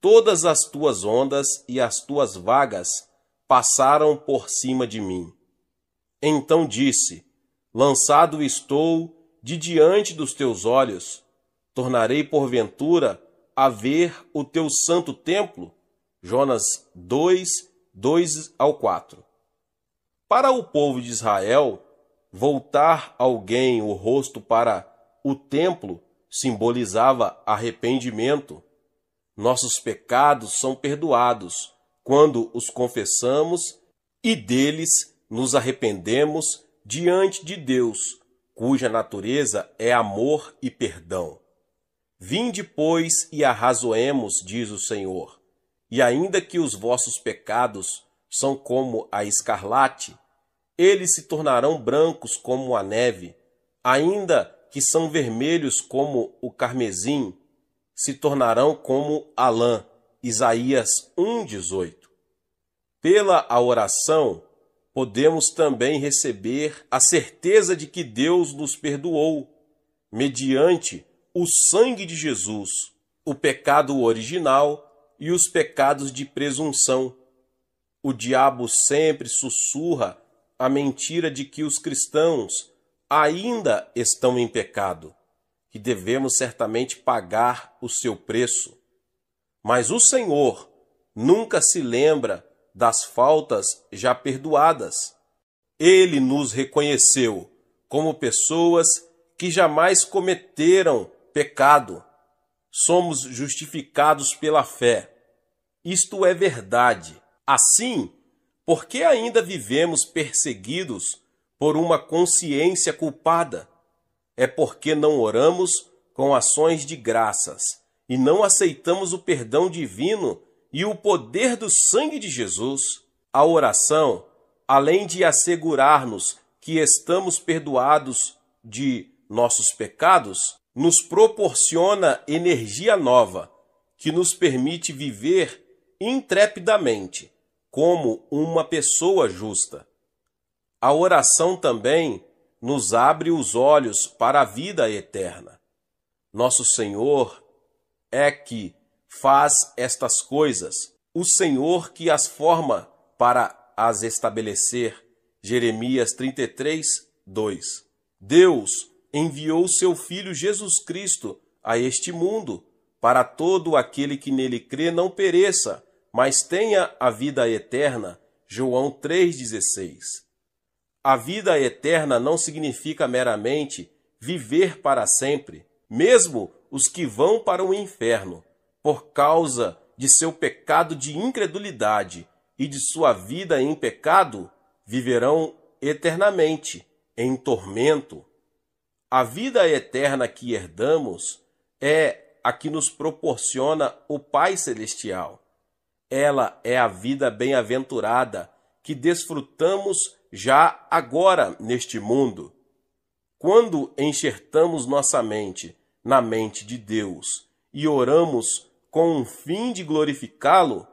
Todas as tuas ondas e as tuas vagas passaram por cima de mim. Então disse: lançado estou de diante dos teus olhos, tornarei porventura a ver o teu santo templo. Jonas 2:2-4. Para o povo de Israel, voltar alguém o rosto para o templo simbolizava arrependimento. Nossos pecados são perdoados quando os confessamos e deles nos arrependemos diante de Deus, cuja natureza é amor e perdão. Vinde, pois, e arrazoemos, diz o Senhor, e ainda que os vossos pecados são como a escarlate, eles se tornarão brancos como a neve, ainda que são vermelhos como o carmesim, se tornarão como a lã. Isaías 1:18. Pela a oração, podemos também receber a certeza de que Deus nos perdoou, mediante o sangue de Jesus, o pecado original e os pecados de presunção. O diabo sempre sussurra a mentira de que os cristãos ainda estão em pecado, que devemos certamente pagar o seu preço. Mas o Senhor nunca se lembra das faltas já perdoadas. Ele nos reconheceu como pessoas que jamais cometeram pecado. Somos justificados pela fé. Isto é verdade. Assim, por que ainda vivemos perseguidos por uma consciência culpada? É porque não oramos com ações de graças e não aceitamos o perdão divino e o poder do sangue de Jesus. A oração, além de assegurar-nos que estamos perdoados de nossos pecados, nos proporciona energia nova, que nos permite viver intrepidamente, como uma pessoa justa. A oração também nos abre os olhos para a vida eterna. Nosso Senhor é que faz estas coisas, o Senhor que as forma para as estabelecer. Jeremias 33:2. Deus enviou seu Filho Jesus Cristo a este mundo, para todo aquele que nele crê não pereça, mas tenha a vida eterna. João 3,16. A vida eterna não significa meramente viver para sempre, mesmo os que vão para o inferno por causa de seu pecado de incredulidade e de sua vida em pecado, viverão eternamente em tormento. A vida eterna que herdamos é a que nos proporciona o Pai Celestial. Ela é a vida bem-aventurada que desfrutamos já agora neste mundo. Quando enxertamos nossa mente na mente de Deus e oramos com o fim de glorificá-lo,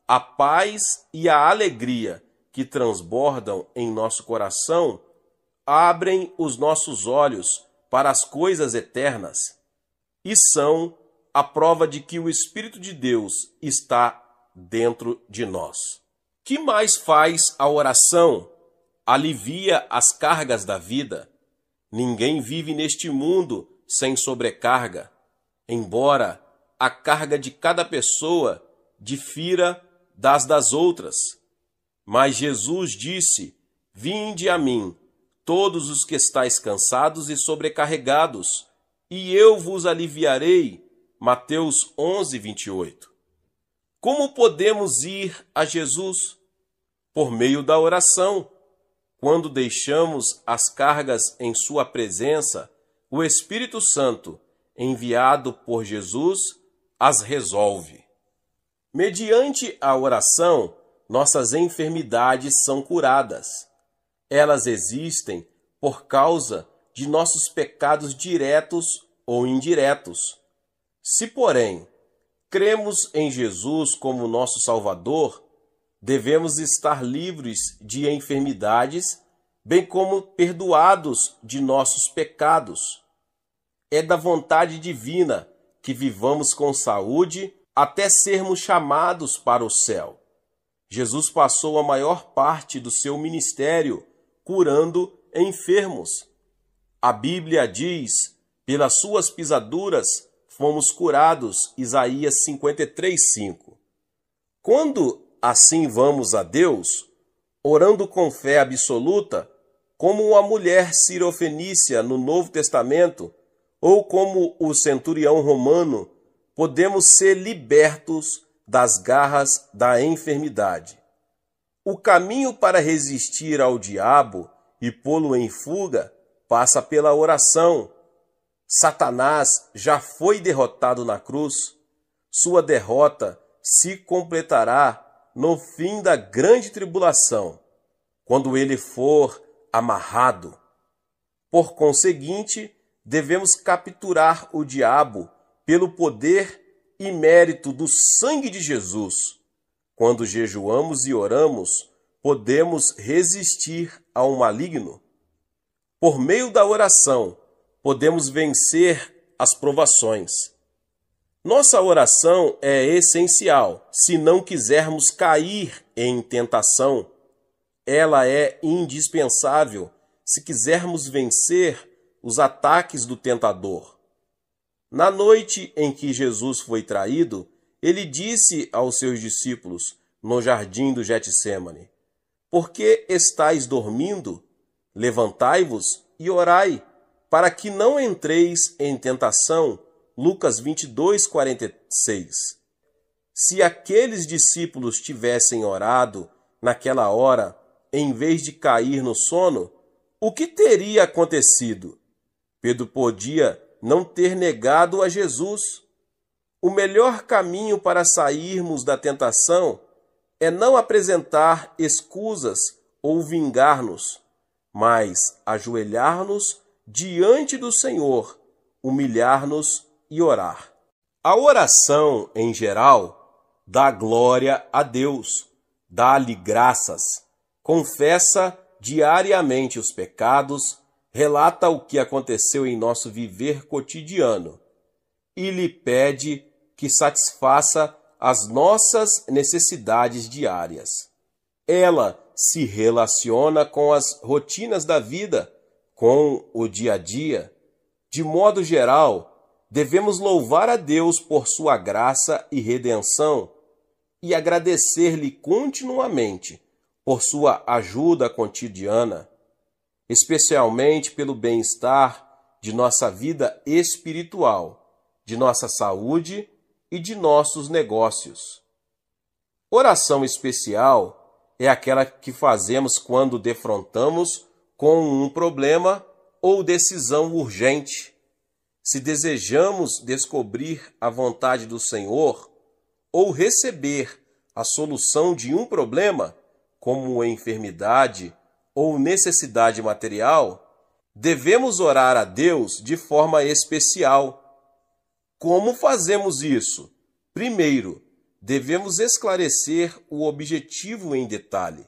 a paz e a alegria que transbordam em nosso coração abrem os nossos olhos para as coisas eternas e são a prova de que o Espírito de Deus está dentro de nós. Que mais faz a oração? Alivia as cargas da vida. Ninguém vive neste mundo sem sobrecarga, embora a carga de cada pessoa difira das outras. Mas Jesus disse: "Vinde a mim, todos os que estáis cansados e sobrecarregados, e eu vos aliviarei." Mateus 11, 28. Como podemos ir a Jesus? Por meio da oração. Quando deixamos as cargas em sua presença, o Espírito Santo, enviado por Jesus, as resolve. Mediante a oração, nossas enfermidades são curadas. Elas existem por causa de nossos pecados diretos ou indiretos. Se, porém, cremos em Jesus como nosso Salvador, devemos estar livres de enfermidades, bem como perdoados de nossos pecados. É da vontade divina que vivamos com saúde até sermos chamados para o céu. Jesus passou a maior parte do seu ministério curando enfermos. A Bíblia diz: "Pelas suas pisaduras fomos curados." Isaías 53:5. Quando assim vamos a Deus, orando com fé absoluta, como a mulher sirofenícia no Novo Testamento, ou como o centurião romano, podemos ser libertos das garras da enfermidade. O caminho para resistir ao diabo e pô-lo em fuga passa pela oração. Satanás já foi derrotado na cruz. Sua derrota se completará no fim da grande tribulação, quando ele for amarrado. Por conseguinte, devemos capturar o diabo pelo poder e mérito do sangue de Jesus. Quando jejuamos e oramos, podemos resistir ao maligno. Por meio da oração, podemos vencer as provações. Nossa oração é essencial se não quisermos cair em tentação. Ela é indispensável se quisermos vencer os ataques do tentador. Na noite em que Jesus foi traído, ele disse aos seus discípulos no jardim do Getsêmani: "Por que estáis dormindo? Levantai-vos e orai, para que não entreis em tentação." Lucas 22:46. Se aqueles discípulos tivessem orado naquela hora, em vez de cair no sono, o que teria acontecido? Pedro podia não ter negado a Jesus. O melhor caminho para sairmos da tentação é não apresentar escusas ou vingar-nos, mas ajoelhar-nos diante do Senhor, humilhar-nos e orar. A oração, em geral, dá glória a Deus, dá-lhe graças, confessa diariamente os pecados, relata o que aconteceu em nosso viver cotidiano e lhe pede que satisfaça as nossas necessidades diárias. Ela se relaciona com as rotinas da vida, com o dia a dia. De modo geral, devemos louvar a Deus por sua graça e redenção e agradecer-lhe continuamente por sua ajuda cotidiana, especialmente pelo bem-estar de nossa vida espiritual, de nossa saúde e de nossos negócios. Oração especial é aquela que fazemos quando defrontamos com um problema ou decisão urgente. Se desejamos descobrir a vontade do Senhor ou receber a solução de um problema, como enfermidade ou necessidade material, devemos orar a Deus de forma especial. Como fazemos isso? Primeiro, devemos esclarecer o objetivo em detalhe.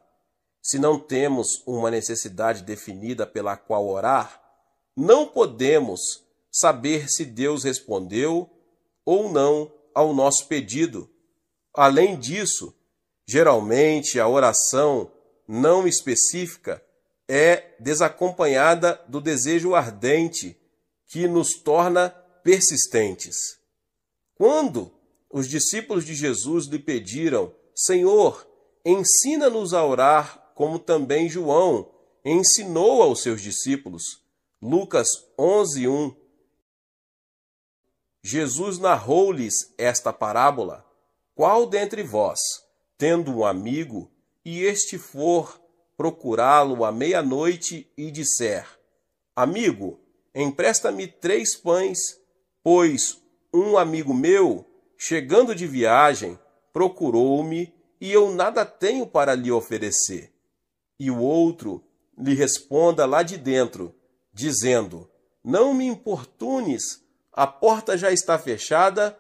Se não temos uma necessidade definida pela qual orar, não podemos saber se Deus respondeu ou não ao nosso pedido. Além disso, geralmente a oração não específica é desacompanhada do desejo ardente que nos torna persistentes. Quando os discípulos de Jesus lhe pediram: Senhor, ensina-nos a orar, como também João ensinou aos seus discípulos. Lucas 11:1. Jesus narrou-lhes esta parábola: Qual dentre vós, tendo um amigo, e este for procurá-lo à meia-noite e disser: Amigo, empresta-me 3 pães, pois um amigo meu, chegando de viagem, procurou-me e eu nada tenho para lhe oferecer. E o outro lhe responda lá de dentro, dizendo: Não me importunes, a porta já está fechada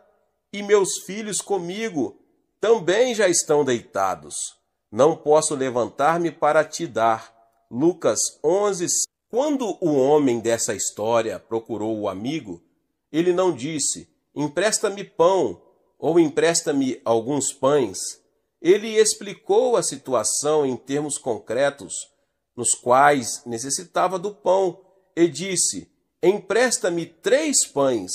e meus filhos comigo também já estão deitados. Não posso levantar-me para te dar. Lucas 11. Quando o homem dessa história procurou o amigo, ele não disse: empresta-me pão ou empresta-me alguns pães. Ele explicou a situação em termos concretos, nos quais necessitava do pão, e disse: empresta-me 3 pães.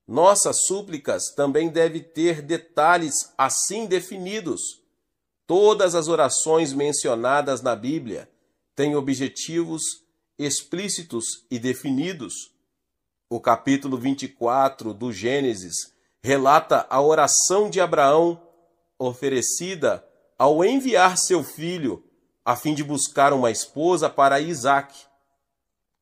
Nossas súplicas também devem ter detalhes assim definidos. Todas as orações mencionadas na Bíblia têm objetivos explícitos e definidos. O capítulo 24 do Gênesis relata a oração de Abraão, oferecida ao enviar seu filho a fim de buscar uma esposa para Isaque.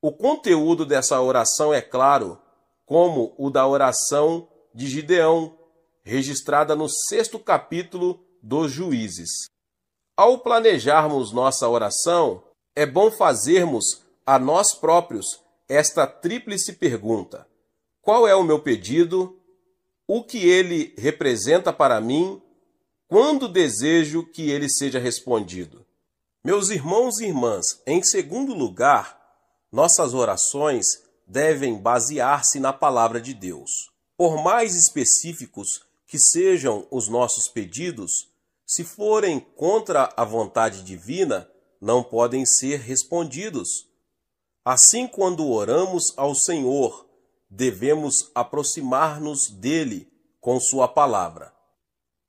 O conteúdo dessa oração é claro, como o da oração de Gideão, registrada no 6º capítulo dos Juízes. Ao planejarmos nossa oração, é bom fazermos a nós próprios esta tríplice pergunta: qual é o meu pedido? O que ele representa para mim? Quando desejo que ele seja respondido? Meus irmãos e irmãs, em segundo lugar, nossas orações devem basear-se na palavra de Deus. Por mais específicos que sejam os nossos pedidos, se forem contra a vontade divina, não podem ser respondidos. Assim, quando oramos ao Senhor, devemos aproximar-nos dele com sua palavra.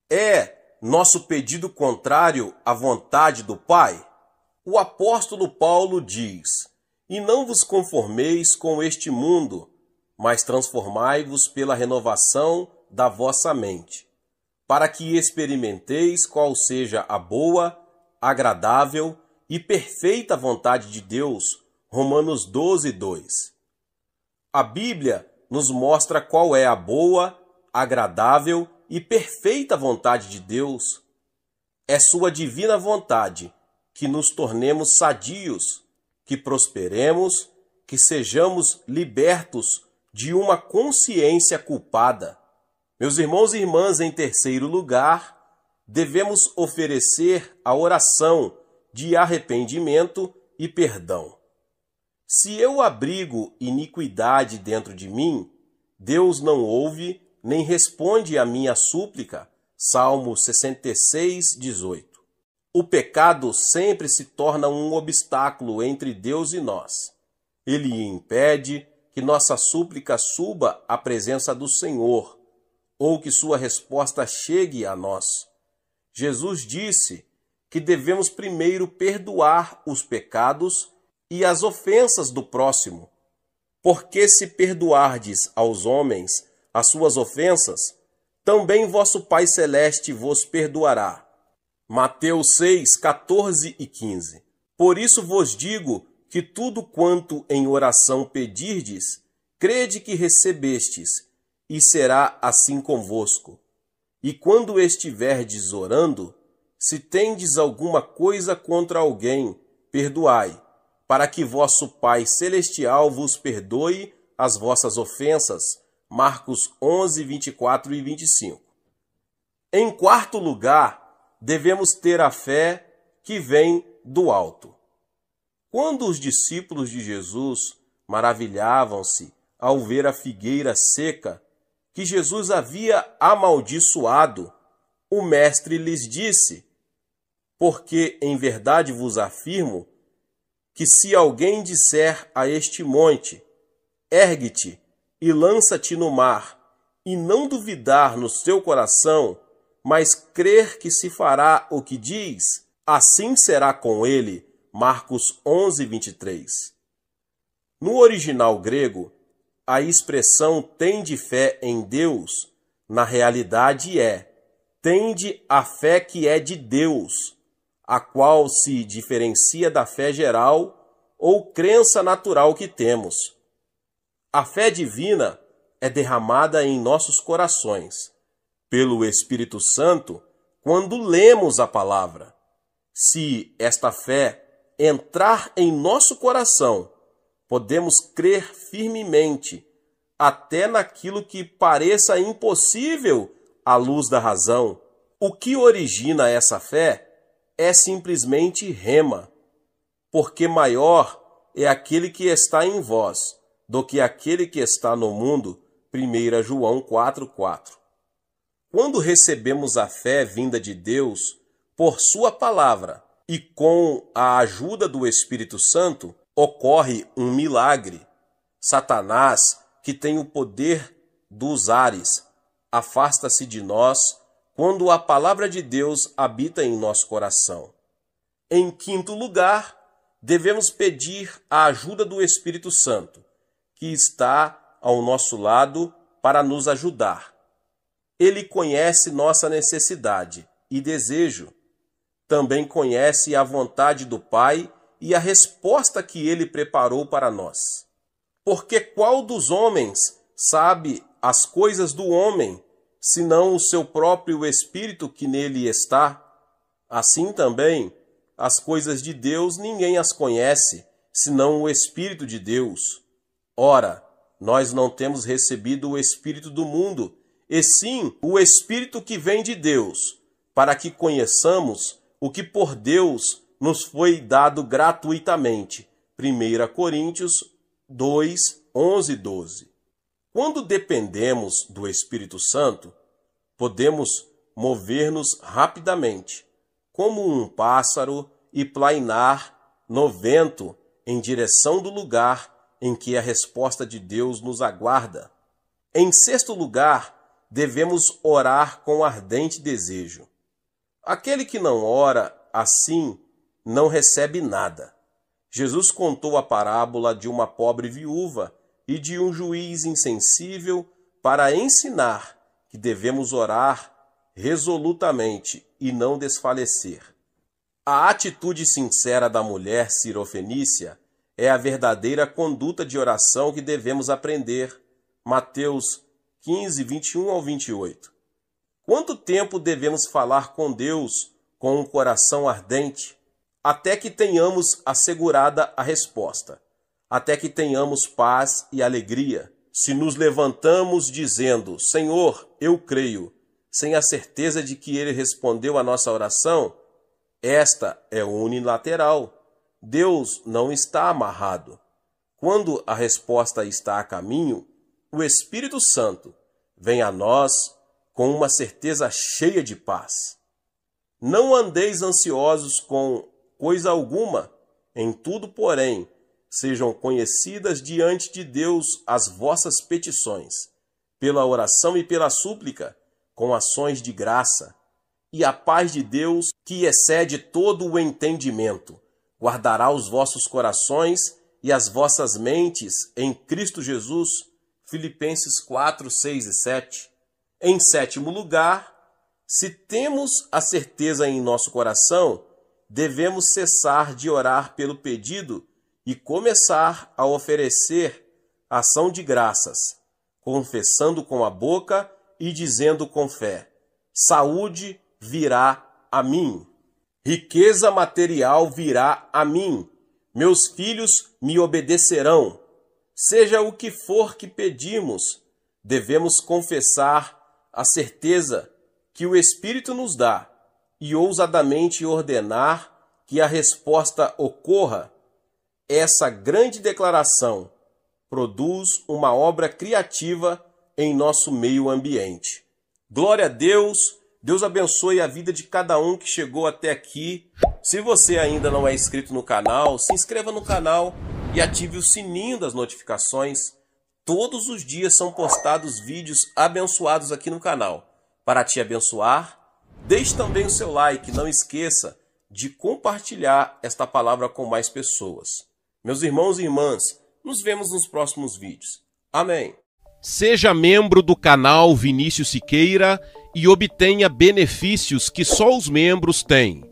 É nosso pedido contrário à vontade do Pai? O apóstolo Paulo diz: E não vos conformeis com este mundo, mas transformai-vos pela renovação da vossa mente, para que experimenteis qual seja a boa, agradável e perfeita vontade de Deus. Romanos 12:2. A Bíblia nos mostra qual é a boa, agradável e perfeita vontade de Deus. É sua divina vontade que nos tornemos sadios, que prosperemos, que sejamos libertos de uma consciência culpada. Meus irmãos e irmãs, em terceiro lugar, devemos oferecer a oração de arrependimento e perdão. Se eu abrigo iniquidade dentro de mim, Deus não ouve nem responde à minha súplica. Salmo 66:18. O pecado sempre se torna um obstáculo entre Deus e nós. Ele impede que nossa súplica suba à presença do Senhor, ou que sua resposta chegue a nós. Jesus disse que devemos primeiro perdoar os pecados e as ofensas do próximo, porque se perdoardes aos homens as suas ofensas, também vosso Pai Celeste vos perdoará. Mateus 6, 14 e 15. Por isso vos digo que tudo quanto em oração pedirdes, crede que recebestes, e será assim convosco. E quando estiverdes orando, se tendes alguma coisa contra alguém, perdoai, para que vosso Pai Celestial vos perdoe as vossas ofensas. Marcos 11, 24 e 25. Em quarto lugar, devemos ter a fé que vem do alto. Quando os discípulos de Jesus maravilhavam-se ao ver a figueira seca que Jesus havia amaldiçoado, o mestre lhes disse: porque em verdade vos afirmo que se alguém disser a este monte, ergue-te e lança-te no mar, e não duvidar no seu coração, mas crer que se fará o que diz, assim será com ele. Marcos 11, 23. No original grego, a expressão tende fé em Deus, na realidade tende a fé que é de Deus, a qual se diferencia da fé geral ou crença natural que temos. A fé divina é derramada em nossos corações, pelo Espírito Santo, quando lemos a palavra. Se esta fé entrar em nosso coração, podemos crer firmemente, até naquilo que pareça impossível à luz da razão. O que origina essa fé é simplesmente rema, porque maior é aquele que está em vós do que aquele que está no mundo. 1 João 4,4. Quando recebemos a fé vinda de Deus por sua palavra e com a ajuda do Espírito Santo, ocorre um milagre. Satanás, que tem o poder dos ares, afasta-se de nós quando a palavra de Deus habita em nosso coração. Em quinto lugar, devemos pedir a ajuda do Espírito Santo, que está ao nosso lado para nos ajudar. Ele conhece nossa necessidade e desejo. Também conhece a vontade do Pai e a resposta que Ele preparou para nós. Porque qual dos homens sabe as coisas do homem, senão o seu próprio Espírito que nele está? Assim também, as coisas de Deus ninguém as conhece, senão o Espírito de Deus. Ora, nós não temos recebido o Espírito do mundo, e sim o Espírito que vem de Deus, para que conheçamos o que por Deus nos foi dado gratuitamente. 1 Coríntios 2, 11 e 12. Quando dependemos do Espírito Santo, podemos mover-nos rapidamente, como um pássaro, e plainar no vento em direção do lugar em que a resposta de Deus nos aguarda. Em sexto lugar, devemos orar com ardente desejo. Aquele que não ora assim não recebe nada. Jesus contou a parábola de uma pobre viúva e de um juiz insensível para ensinar que devemos orar resolutamente e não desfalecer. A atitude sincera da mulher sirofenícia é a verdadeira conduta de oração que devemos aprender. Mateus 15, 21 ao 28. Quanto tempo devemos falar com Deus com um coração ardente? Até que tenhamos assegurada a resposta, até que tenhamos paz e alegria. Se nos levantamos dizendo, Senhor, eu creio, sem a certeza de que Ele respondeu a nossa oração, esta é unilateral. Deus não está amarrado. Quando a resposta está a caminho, o Espírito Santo vem a nós com uma certeza cheia de paz. Não andeis ansiosos com coisa alguma, em tudo, porém, sejam conhecidas diante de Deus as vossas petições, pela oração e pela súplica, com ações de graça. E a paz de Deus, que excede todo o entendimento, guardará os vossos corações e as vossas mentes em Cristo Jesus. Filipenses 4, 6 e 7. Em sétimo lugar, se temos a certeza em nosso coração, devemos cessar de orar pelo pedido e começar a oferecer ação de graças, confessando com a boca e dizendo com fé: saúde virá a mim, riqueza material virá a mim, meus filhos me obedecerão. Seja o que for que pedimos, devemos confessar a certeza que o Espírito nos dá e ousadamente ordenar que a resposta ocorra. Essa grande declaração produz uma obra criativa em nosso meio ambiente. Glória a Deus! Deus abençoe a vida de cada um que chegou até aqui. Se você ainda não é inscrito no canal, se inscreva no canal e ative o sininho das notificações. Todos os dias são postados vídeos abençoados aqui no canal. Para te abençoar, deixe também o seu like. Não esqueça de compartilhar esta palavra com mais pessoas. Meus irmãos e irmãs, nos vemos nos próximos vídeos. Amém. Seja membro do canal Vinícius Siqueira e obtenha benefícios que só os membros têm.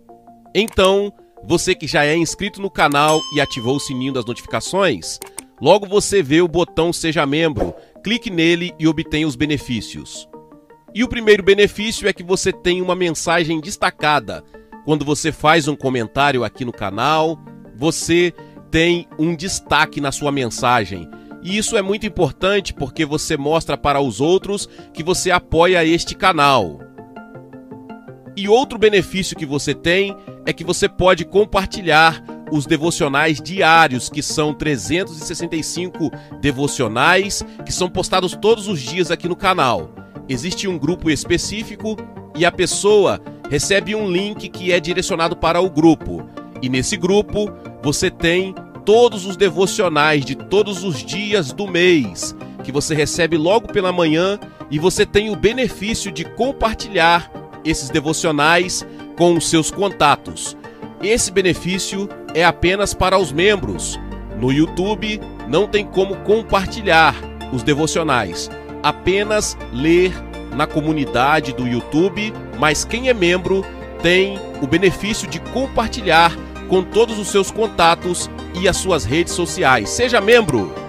Então, você que já é inscrito no canal e ativou o sininho das notificações, logo você vê o botão Seja Membro, clique nele e obtenha os benefícios. E o primeiro benefício é que você tem uma mensagem destacada. Quando você faz um comentário aqui no canal, você tem um destaque na sua mensagem. E isso é muito importante porque você mostra para os outros que você apoia este canal. E outro benefício que você tem é que você pode compartilhar os devocionais diários, que são 365 devocionais, que são postados todos os dias aqui no canal. Existe um grupo específico e a pessoa recebe um link que é direcionado para o grupo. E nesse grupo você tem todos os devocionais de todos os dias do mês, que você recebe logo pela manhã, e você tem o benefício de compartilhar esses devocionais com os seus contatos. Esse benefício é apenas para os membros. No YouTube não tem como compartilhar os devocionais, apenas ler na comunidade do YouTube, mas quem é membro tem o benefício de compartilhar com todos os seus contatos e as suas redes sociais. Seja membro!